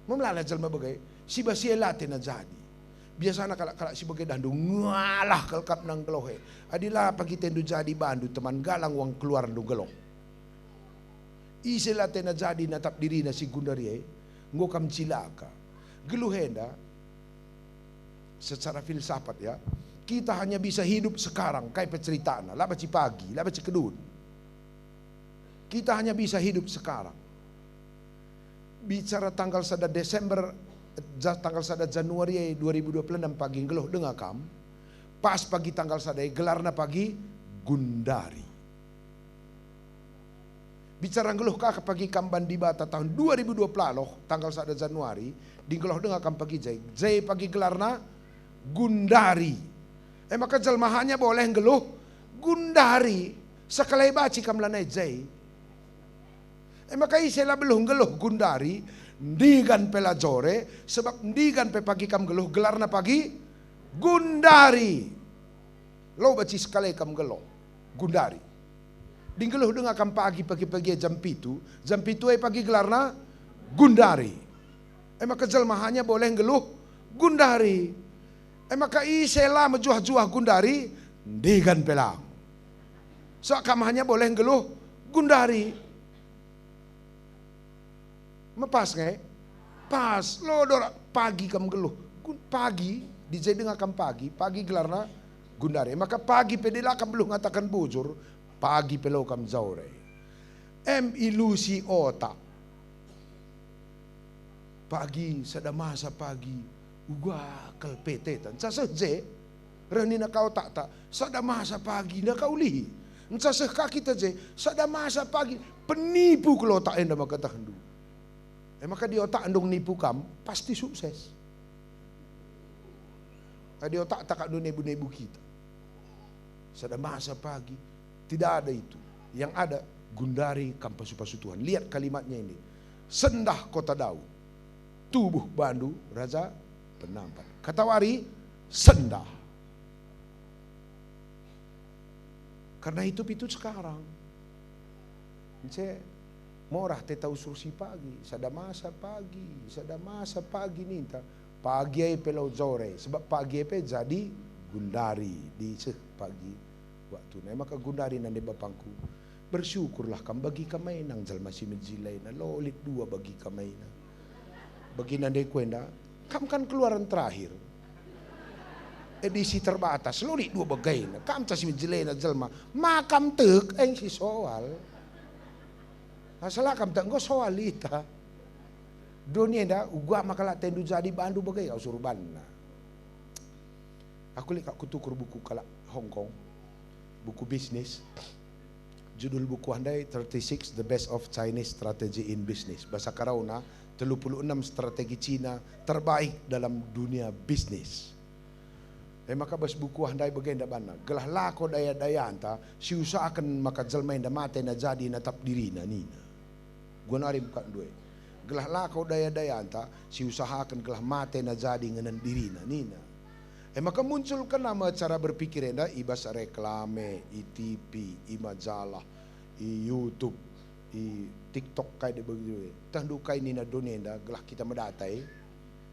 memlala jalma bagai si basia late na jadi biasa nak kalak si bagai dandu ngalah kalkap nang gelohe adila pagi tendu jadi bandu teman galang uang keluar ndu geloh isi late na jadi natap diri na si gundarie ngokam cilaka geluhenda secara filsafat ya. Kita hanya bisa hidup sekarang, kayak penceritana, lah baci pagi, lah baci kedun. Kita hanya bisa hidup sekarang. Bicara tanggal 1 Desember, tanggal 1 Januari 2026 pagi ngeluh dengar kam. Pas pagi tanggal 1 gelarna pagi Gundari. Bicara ngeluh kakak pagi kamban di bata tahun 2020 tanggal 1 Januari, di ngeluh dengar kam pagi jai. Jai pagi gelarna Gundari. Maka jelmahannya boleh ngeluh Gundari sekali baci kamlanai jai. Maka iselah belum ngeluh Gundari ndigan pelajore sebab ndigan pe pagi kam geluh gelarna pagi Gundari. Lo baci sekali kam geluh Gundari. Dinggeluh dengar kam pagi jam pitu pagi gelarna Gundari. Maka jelmahannya boleh ngeluh Gundari. Maka isela menjuah-juah Gundari ndigan pelang. So kamahnya boleh ngeluh Gundari. Mepas nge? Pas lo dora pagi kam geluh. Pagi dijedengakam pagi gelarna gundari. Maka pagi pedela kam belum ngatakan bujur, pagi pelo kam zaure. Ilusi otak. Pagi sada masa pagi uga kalpetetan. Sasaje rani na kau tak sada masa pagi na kau lihi. Saseh kaki je sada masa pagi penipu kalau otak enda maka tahandu. Maka di otak andong nipu kam pasti sukses. Di otak tak ada nebu-nebu kita. Sada masa pagi tidak ada itu. Yang ada gundari kampasu-pasu Tuhan. Lihat kalimatnya ini. Sendah kota Daud. Tubuh bandu raja penampan. Kata wari sendah. Karena itu sekarang. Saya morah teta usursi pagi. Sada masa pagi ninta. Pagi ay pelau zore. Sebab pagi ay jadi gundari di pagi waktu. Maka gundari nande bapangku. Bersyukurlah kam bagi kamay nang jalma si menjilay na lolit dua bagi kamay na. Bagi nande kwenda, kam kan keluaran terakhir. Edisi terbatas, lolit dua bagai na. Kam tas si menjilay na jalma. Makam tek ang si soal. Asala kam tak go soal ita. Dunia dah ugak makalah tendu jadi bandu bagai kau surban na. Aku lihat kutukur buku kalak Hong Kong. Buku bisnis. Judul buku andai 36 The Best of Chinese Strategy in Business. Bahasa Karauna 36 strategi Cina terbaik dalam dunia bisnis. Maka bas buku andai bagian bana. Gelah lako daya-daya anta si usahakan maka jelmain da mate na jadi na tap diri na nina. Gua nari bukan dua. Gelah lako daya-daya anta si usahakan gelah mate na jadi ngenan diri na nina. Maka muncul kan nama cara berpikir enda ibas reklame, TV, majalah, YouTube, TikTok kayak de begitu. Tandu kai nina donenda gelah kita mendatai,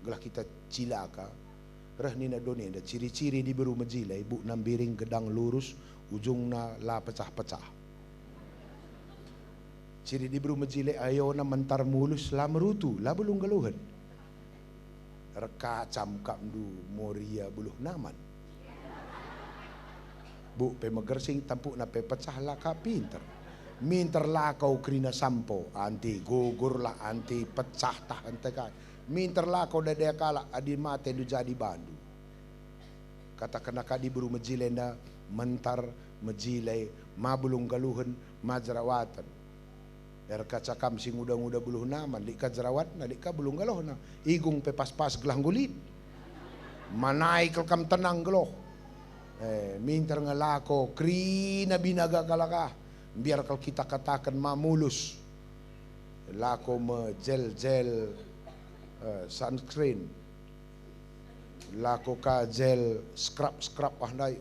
gelah kita cilaka. Rah nina donenda ciri-ciri di beru majilai bu nambiring gedang lurus ujungna la pecah-pecah. Ciri di beru majilai ayo na mentar mulus la merutu la belum galuhan. Reka camkam du moria buluh naman. Bu pemegersing tampuk na pecah laka pinter. Minter lakau krina sampo anti gugur lah anti pecah tah antekan. Minter lakau dadaya kala adi mate du jadi bandu. Kata kena kadi buru mejilenda mentar mejilai mabulung galuhan majrawatan. Erka cakam sing udah buluh naman lika jerawat na lika bulung galoh na igung pepas-pas gelang gulit manai kelkam tenang geloh minter ngelako krina binaga kalaka biar kalau kita katakan mamulus lako me gel sunscreen lako ka gel scrub ahdai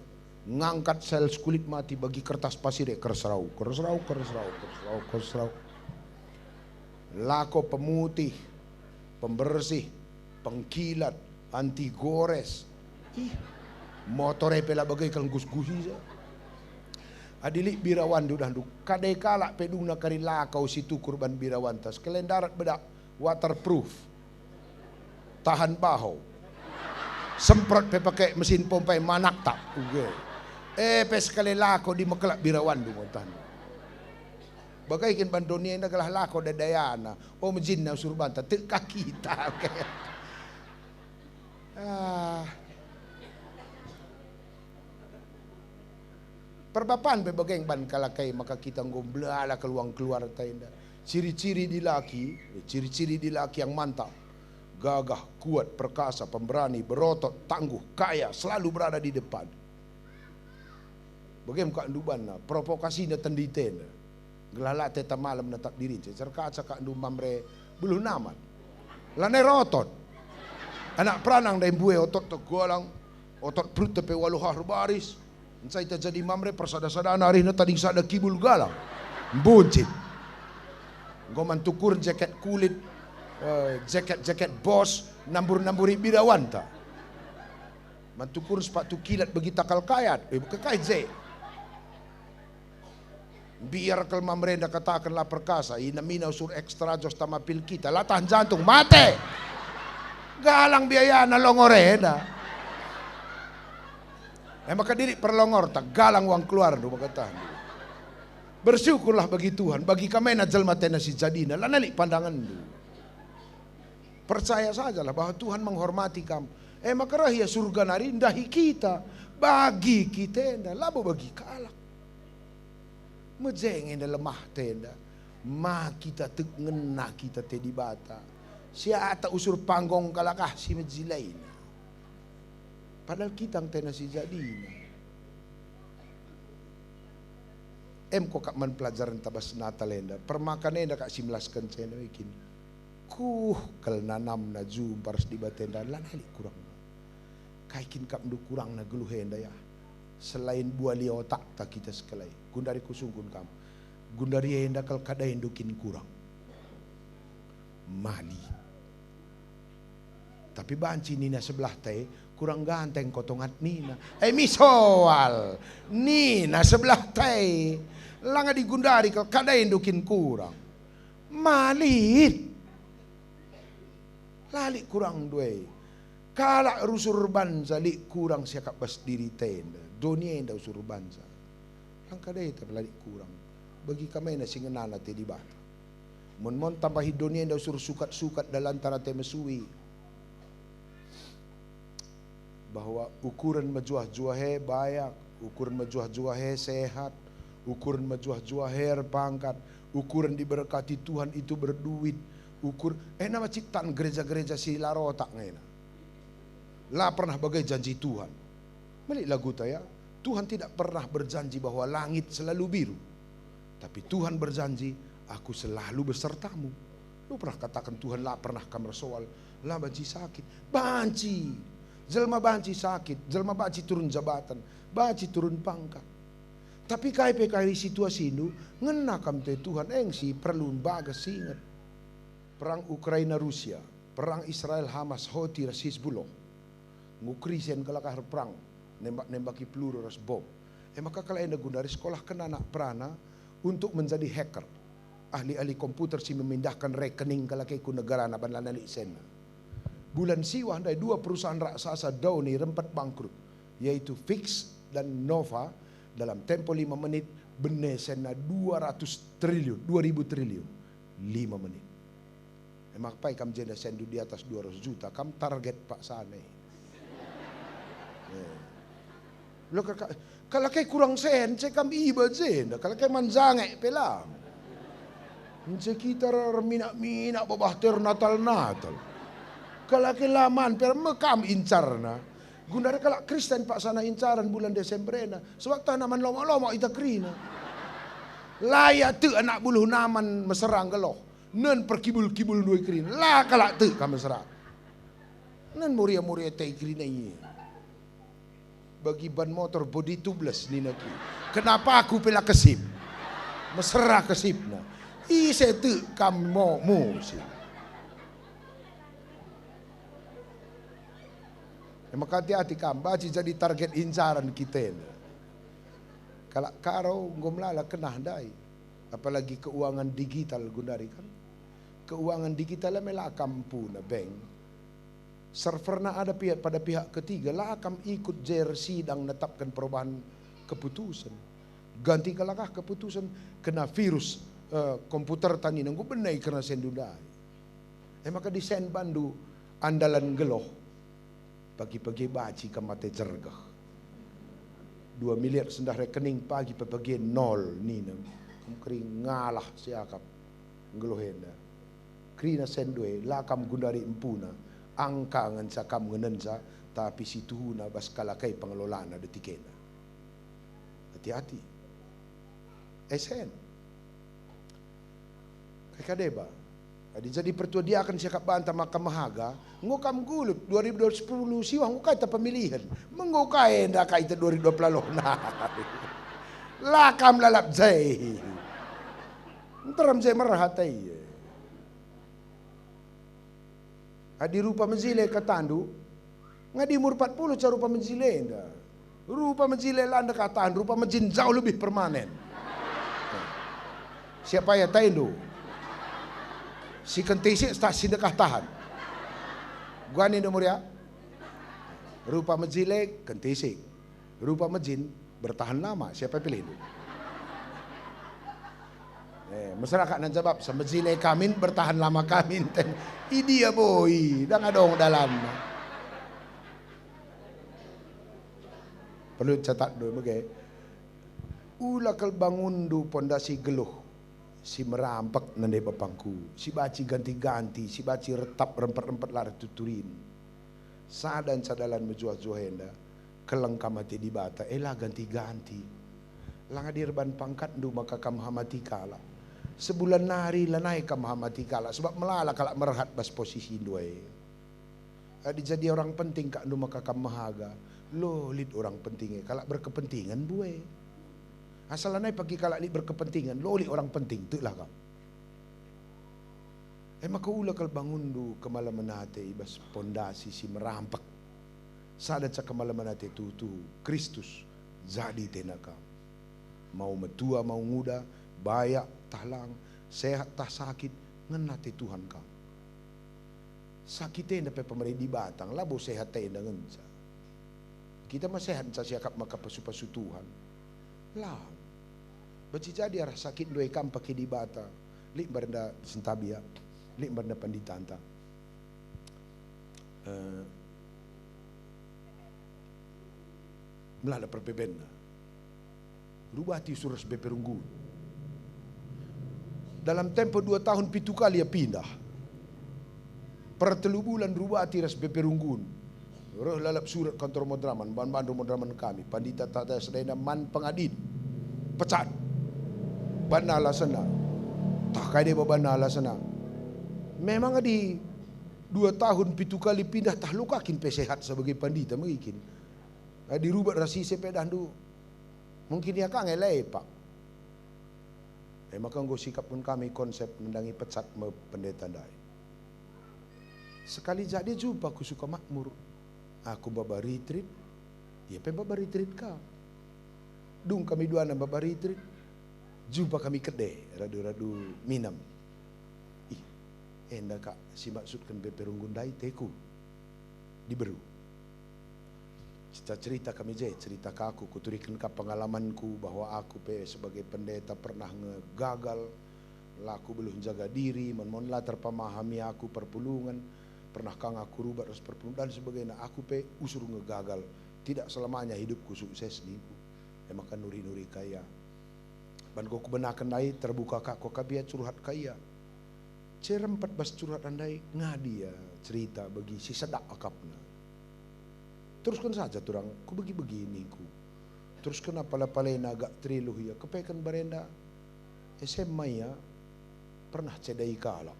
ngangkat sel kulit mati bagi kertas pasir kersrau lako pemutih, pembersih, pengkilat, anti gores. Motore pela bagai kang gus-gusi sa. Adili birawan dudah du. Kadai kalak pedung na kari lakau situ kurban birawan tas. Kelendarat bedak waterproof. Tahan baho. Semprot pe pakai mesin pompa manak tak. Pes kali lako di mekelak birawan du montan. Bagaikan bandonia ina galah lako dadayana. O majin na surban ta teka kita. Perbapan bebagai ban kalakai maka kita ngomblala keluar tainda. Ciri-ciri di laki yang mantap. Gagah, kuat, perkasa, pemberani, berotot, tangguh, kaya, selalu berada di depan. Bagaimana kak anduban na provokasi na tenditen. Gelala teta malam na tak diri cerka cakak andu mamre buluh naman. Lanai rotot. Anak pranang dai bue otot tegolang, otot perut tepe waluhah baris. Ensai jadi mamre persada-sadana hari na tadi sada kibul galang. Buncit. Goman tukur jaket kulit, jaket bos, namburi birawan ta. Mantukur sepatu kilat bagi takal kayat, kekait ze. Biar kelma merenda katakanlah perkasa, inamina usur ekstra jos tamapil kita, latahan jantung, mate. Galang biaya na longorenda. Maka diri perlongor, tak galang uang keluar, katahan. Bersyukurlah bagi Tuhan, bagi kami na jalma tena si jadina, lanalik pandangan lu. Percaya sajalah bahwa Tuhan menghormati kamu. Maka rahia surga nari indahi kita, bagi kita, labo bagi kalak. Mejengin lemah tenda, ma kita ngena kita te di bata. Siata usur panggong kalakah si mejilain. Padahal kita ang tena si jadina. Kok kak man pelajaran tabas natalenda. Permakanenda kak simlaskan cena ikin. Kal nanam na jum paras di batenda lanali kurang. Kaikin kap ndu kurang na geluhenda ya. Selain buali otak tak kita sekalai. Gundari kusungkun kamu. Gundari enda kal kada indukin kurang. Mali. Tapi banci nina sebelah teh kurang ganteng kotongat nina. Misoal. Nina sebelah teh. Langa digundari kal kada indukin kurang. Malit. Lali kurang duai. Kalak rusur banza li kurang siakap bas diri tenda. Dunia enda usur banza. Langkah deh terlalu kurang. Bagi kami na singenana te di bata. Mon tambahi dunia enda usur sukat-sukat dalam antara te mesui. Bahwa ukuran majuah-juahe bayak, ukuran majuah-juahe sehat, ukuran majuah-juahe pangkat, ukuran diberkati Tuhan itu berduit, nama ciptaan gereja-gereja si larotak ngena. Lah pernah bagai janji Tuhan. Balik lagu ya. Tuhan tidak pernah berjanji bahwa langit selalu biru. Tapi Tuhan berjanji, aku selalu besertamu. Lu pernah katakan Tuhan lah pernah kamar soal, lah banci sakit. Banci. Jelma banci sakit, jelma banci turun jabatan, banci turun pangkat. Tapi kai situasi itu, ngena kam te Tuhan si perlu bagas ingat. Perang Ukraina Rusia, perang Israel Hamas Houthi Hizbullah. Ngukrisen kalakah perang. Nembaki peluru ras bom. Maka kalau anda guna dari sekolah kena anak perana untuk menjadi hacker. Ahli-ahli komputer si memindahkan rekening kalau ke negara na banlanali sena. Bulan siwa andai dua perusahaan raksasa Downy rempat bangkrut. Yaitu Fix dan Nova dalam tempo 5 menit benesena 200 triliun, 2000 triliun. 5 menit. Maka kam jenda sendu di atas 200 juta, kam target Pak Sane. Lo kalau kayak kurang sen, cekam iba jenda. Kalau kayak manjange pelam, kita mina babah ter Natal. Kalau kayak laman per mekam incarna. Gundara kalau Kristen Pak sana incaran bulan Desemberena. Sewaktu naman lomo-lomo ita krina. Layak tu anak buluh naman meserang geloh. Nen perkibul-kibul dua krina. Lah kalau tu kamu serang. Nen muria-muria teh krina ini. Bagi ban motor body tubeless ni lagi. Kenapa aku pela kesip? Mesra kesipna. Setu kamu musim. Maka hati-hati kamu baci jadi target incaran kita. Kalau karo ngomlala kena dai. Apalagi keuangan digital gundari kan. Keuangan digital melakam puna bank. Serverna ada pada pihak ketiga lah akan ikut jersey dan menetapkan perubahan keputusan. Ganti kalakah keputusan kena virus komputer tani nunggu benai kena sendudai. Maka desain bandu andalan geloh pagi-pagi baci ke mate jergah. 2 miliar sendah rekening pagi pagi nol nina. Kering ngalah siakap gelohenda. Krina sendue lakam gundari empuna. Angka ngan sakam ngenensa tapi situhuna bas kalakai pengelolana detikena. Hati-hati. Esen. Kadeba. Jadi pertua dia akan siakap bantah maka mahaga. Ngokam gulut 2010 siwang ngukai ta pemilihan. Mengukai ndak kai ta 2020 nah. Lakam lalap jai. Ntaram jai merahatai. Adi rupa menzile katandu, ngadi umur 40 cara rupa menzile enda. Rupa menzile landa katandu, rupa menzin jauh lebih permanen. Siapa ya taindo? Si kentisik tak sidekah tahan. Gua ni nomor ya. Rupa majilek kentisik. Rupa majin bertahan lama. Siapa pilih itu? Masyarakat nan jawab sa majilek kamin bertahan lama kamin. Idi ya boy, dah ngadong dalam. Perlu catat dulu bagai. Ulakal bangundu pondasi geluh. Si merampak nandai bapangku, si baci ganti-ganti, si baci retap rempet-rempet lar tuturin. Sadan sadalan menjuah-juahenda, kelengkam hati di bata, elah ganti-ganti. Lang dirban pangkat du maka kam hamati kala. Sebulan nari lanai kam hamati kala, sebab melala kalak merhat bas posisi duai. Adi jadi orang penting kak du maka kam mahaga. Lo lid orang pentingnya, kalak berkepentingan buai. Asal anai pagi kalak li berkepentingan, lo li orang penting, tu lah kau. Maka ula kal bangun du kemalaman hati ibas pondasi si merampak. Sadat sa kemalaman hati tu Kristus jadi tenaka. Mau metua mau muda, bayak tahlang, sehat tah sakit, ngenati Tuhan kau. Sakitnya dapat pemerintah di batang, labo sehat tenda ngensa. Kita mah sehat sa siakap maka pasu-pasu Tuhan. Lah. Baci jadi arah sakit dua ikam pakai di bata, lik berda sentabia, lik berda panditanta. Melada perbebenda. Rubati suras beperunggu. Dalam tempo 2 tahun 7 kali ya pindah. Per 3 bulan rubati ras beperunggun. Roh lalap surat kantor Modraman, ban-ban Modraman kami, pandita tata sedena man pengadit. Pecat. Banala sana. Tak kaya dia banala sana. Memang di 2 tahun 7 kali pindah tah lukakin pesehat sebagai pandita mungkin. Dirubat rasi sepedah du. Mungkin dia kangen lepak. Maka nggo sikap pun kami konsep mendangi pecat pendeta dai. Sekali jadi jumpa aku suka makmur. Aku baba retreat. Ya baba retreat ka. Dung kami dua nang baba retreat. Jumpa kami kedai, radu-radu minam. Enda kak, si maksudkan beperunggun dai teku. Diberu. Cerita kami cerita ke aku, kuturikan ke pengalamanku bahwa aku sebagai pendeta pernah ngegagal. Laku belum jaga diri, monlah terpamahami aku perpulungan. Pernah kang aku rubah ras perpulungan dan sebagainya. Aku usur ngegagal. Tidak selamanya hidupku sukses niku. Maka nuri-nuri kaya. Ban ko kebenakan dai terbuka kak ko kabia curhat kaya. Cerempat bas curhat andai ngadi ya cerita bagi si sedak akapna. Teruskan saja turang ku bagi begini ku. Teruskan apala-palena agak triluh ya kepekan barenda SMA ya pernah cedai kala.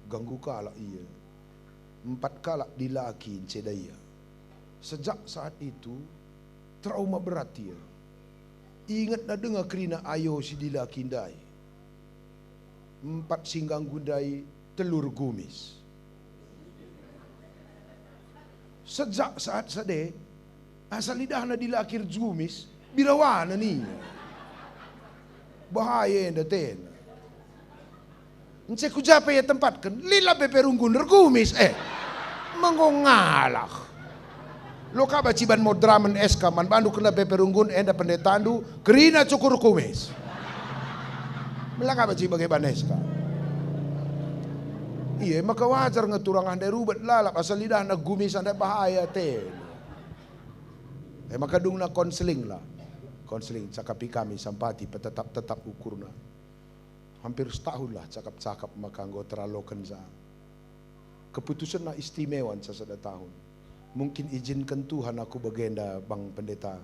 Ganggu kala iya. 4 kala dilakin cedai ya. Sejak saat itu trauma berat ya. Ingat na dengar kerina ayo si dilakindai. 4 singgang gundai telur gumis. Sejak saat sade asal lidah na dilakir gumis birawana ni. Bahaya enda ten. Encek kujape ya tempatkan lila beperunggun gumis mengongalah. Lo ka baciban Modraman SK man bandu kena beperunggun enda pendetandu kerina cukur kumis. Melaka baci bagai ban SK. Iya maka wajar ngeturang andai rubat lalap asal lidah na gumis andai bahaya ten. Maka dung na konseling lah. Konseling cakapi kami sampati tetap ukurna. Hampir setahun lah cakap-cakap maka anggo teralokan sa. Keputusan na istimewan sa sada tahun. Mungkin izinkan Tuhan aku bagenda bang pendeta.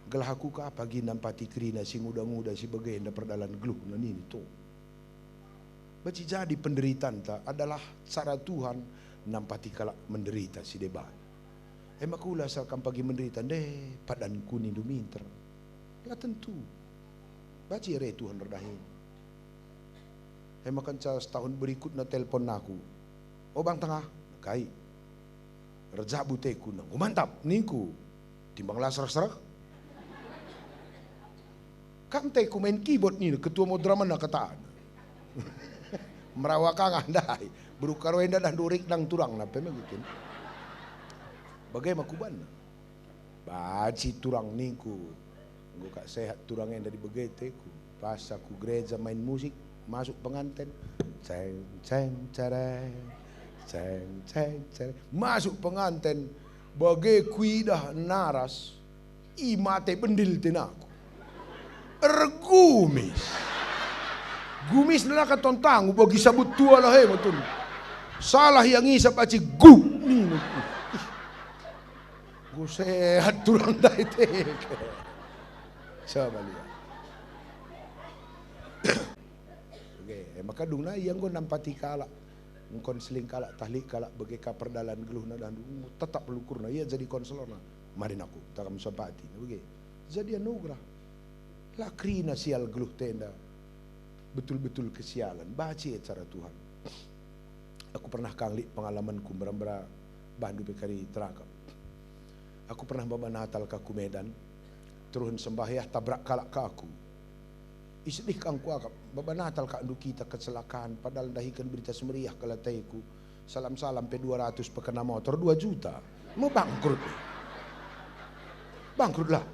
Gelah aku ka pagi nampati kerina si muda-muda si bagenda perdalan geluh na nini to. Baci jadi penderitaan ta adalah cara Tuhan nampati kalak menderita si debat. Makula asalkan pagi menderita deh padan kuning duminter. Ya tentu. Baci re Tuhan redahin. Makan setahun berikutnya telepon aku. Oh bang tengah, kai. Rejabu teku nang. Oh mantap, niku. Timbang lasar serak. Kam teh ku main keyboard ni ketua modraman na kataan. Merawakang andai. Berukar wenda dah durik nang turang na pemegin. Bagaimana kuban? Baci turang niku. Nggo kak sehat turang yang dari begeteku. Pas aku gereja main musik, masuk pengantin. Ceng ceng cereng. Ceng ceng cereng. Masuk pengantin. Bagai kuidah naras. Imate bendil tinaku. Ergumis. Gumis na nakatontang. Bagi sabut tua lah matun. Salah yang isap aci gu. Gue sehat turang dari tek. Coba lihat. Oke, maka dungna yang gue nampati kalak. Konseling kalak, tahlik kalak, bagai kaperdalan geluh na dan tetap pelukurna. Ia jadi konselor na. Marin aku, tak kamu sempati. Oke, jadi anugerah. Lakrina sial geluh tenda. Betul-betul kesialan. Baca cara Tuhan. Aku pernah kanglik pengalamanku berambara bandu bekari terakam. Aku pernah bawa Natal ke Medan, turun sembahyah tabrak kalak ke aku. Isedih kangku akap, bawa Natal ke andu kita kecelakaan, padahal dahikan berita semeriah ke lataiku. Salam-salam P200 pekena motor 2 juta. Mau bangkrut. Bangkrut lah.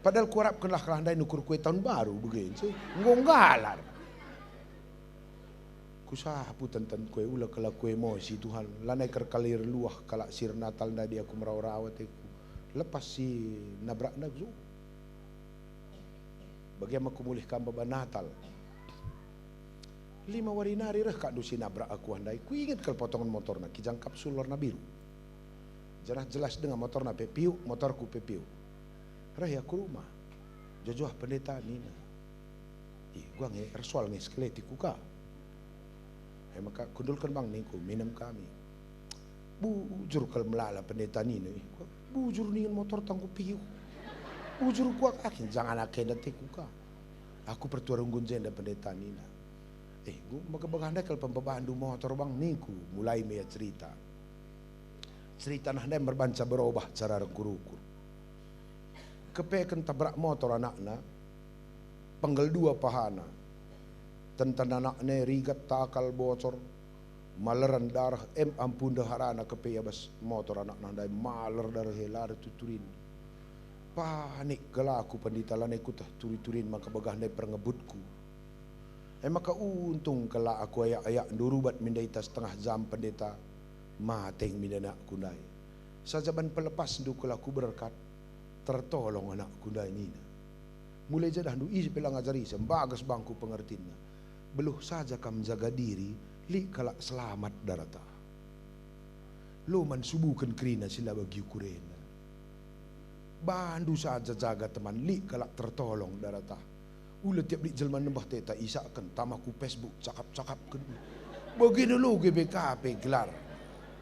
Padahal kuharapkanlah kelandai nukur kue tahun baru begini sih. Ngonggalar. Kusahapu tenten kue ulah kala kue emosi Tuhan lanai kerkalir luah kala sir Natal nadi aku merawat aku lepas si nabrak nagzu bagaimana aku mulihkan baba Natal 5 hari nari reh kak dusi nabrak aku handai ku ingat kalau potongan motor na kijang kapsul warna biru jelas dengan motor na pepiu motorku pepiu reh aku rumah jojoh pendeta nina gua nge resual nge skeletiku kak. Maka kundulkan bang niku minum kami. Bujur kalau melala pendeta ni bujur dengan motor tangku piu. Bujur kuak akin jangan akin nanti kuka. Aku pertuarung gunjenda pendeta nina. Gua maka baganda kalau pembabandu motor bang niku mulai meya cerita. Cerita nah dem berbanca berubah cara rengkurukur. Kepekan tabrak motor anakna. Penggal 2 pahana. Tentang anaknya rigat takal bocor maleran darah ampun daharana kepeya bas motor anak nandai maler darah helar tuturin panik gelaku pandita lane ku tah turi-turin maka bagah nai perngebutku maka untung kala aku ayak-ayak ndurubat mindai tas setengah jam pendeta mateng mindana kundai sajaban pelepas ndu kelaku berkat tertolong anak kundai nina mulai jadah ndu isi pelang ajari sembagas bangku pengertiannya. Beluh saja kam jaga diri, li kalak selamat darata. Lo man subukan kerina sila bagi kurena. Bandu saja jaga teman, li kalak tertolong darata. Ula tiap di jelman nembah teta isakan tamaku Facebook cakap-cakap kan. Begini lo GBKP gelar.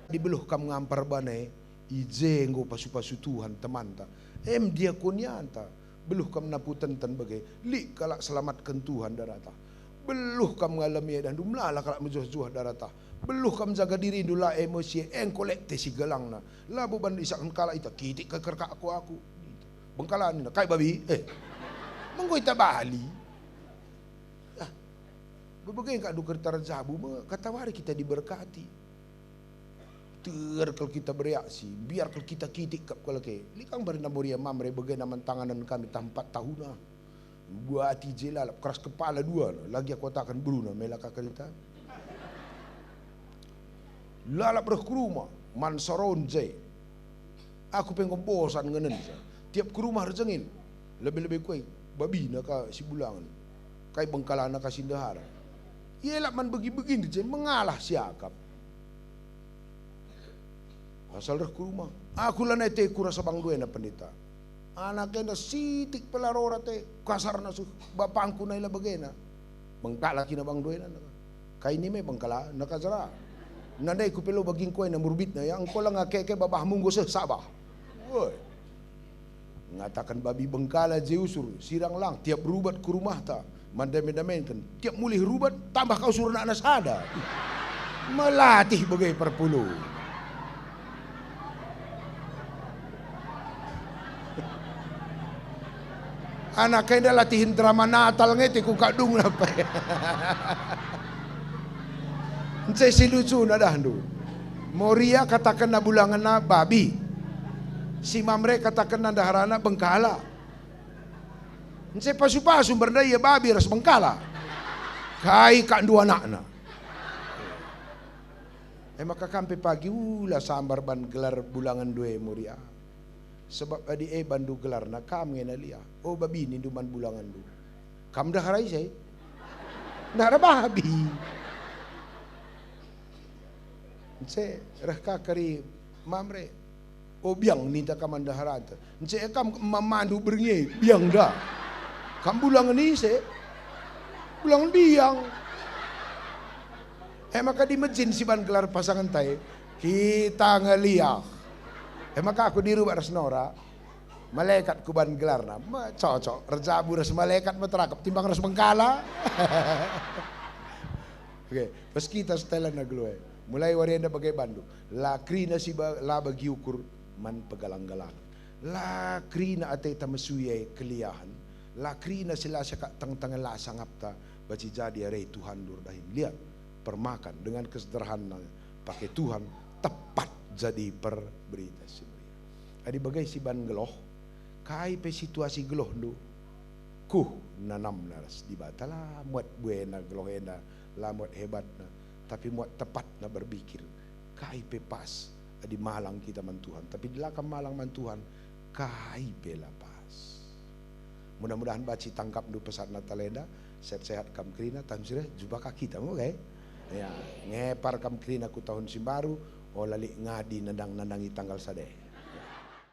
Di beluh kam ngampar banai, ijenggo pasu-pasu Tuhan teman ta. Dia kunyanta. Beluh kam naputan tan bagai, li kalak selamatkan Tuhan darata. Beluh kam ngalami dan dumlala kalak menjuh-juh darata. Beluh kam jaga diri dula emosi kolekte si gelang na. Labu bandu isakan kala ita kitik ke kerka aku. Bengkalan na kai babi. Menggo ita bali. Bebagai kak duker tarjabu katawari kita diberkati. Kalau kita bereaksi, biar kalau kita kitik kalau ke. Likang bari namuria mamre bagai naman tanganan kami tampat tahuna. Buat jela keras kepala 2 lagi aku takkan Bruno melaka kereta lalap berh ke rumah mansaron jay aku pengen bosan ngenen tiap ke rumah rejengin lebih-lebih kue babi nak si bulangan kai bengkalana ka sindahara iyalah man begini jay mengalah siakap asal reh ke rumah aku lanai te kurasa bang duena pendeta anaknya sitik pelarora te kasar nasu bapangku na ila bagena bengkala kina bang doy na kay ni me bengkala nakazara nanday ku pelo baging koy na murbit na yang ko lang akeke babah munggo sa sabah woy ngatakan babi bengkala jeusur sirang lang tiap rubat ke rumah ta mandame-damen kan tiap mulih rubat tambah kau suruh nak nasada melatih bagai perpuluh. Anak kaya latihin drama Natal ngeti ku kadung apa ya. Ncai si lucu na dahdu. Moria katakan na bulangan na babi. Si Mamre katakan na daharana bengkala. Ncai pasu-pasu berdaya babi ras bengkala. Kai kak dua anak. Maka kampe pagi ula sambar ban gelar bulangan dua Moria. Sebab adi bandu gelar na kam ngena lia. Oh babi ni duman bulangan du. Kam dah harai saya. Dah ada babi. Nce raka kari Mamre. Oh biang ni tak kam dah harata. Nce kam memandu bernye biang dah. Kam bulangan ni se. Bulangan biang. Maka di masjid si ban gelar pasangan tai kita ngeliah. Maka aku diru ras nora malaikat ku ban gelar na cocok rejabu ras malaikat matrakap timbang ras bengkala. Oke, pas kita setelan na gloe mulai warienda bagai bandu la krina si la bagi ukur man pegalang-galang la krina ate tamasuyai keliahan la krina sila saka tang-tangan la sangapta baci jadi are Tuhan dur dahin lihat permakan dengan kesederhanaan pakai Tuhan tepat jadi berberita sendiri. Adi bagai si ban geloh, kai pe situasi geloh lu, nanam naras di batala muat buena geloh ena, la muat hebat na, tapi muat tepat na berpikir, kai pe pas, adi malang kita man Tuhan, tapi di lakam malang man Tuhan, kai pe la pas. Mudah-mudahan baci tangkap du pesan Natalenda, sehat-sehat kam krina, tamsirah jumpa kita mau okay? Ya, ngepar kam krina ku tahun simbaru, o lali ngadi nandang-nandangi tanggal sade.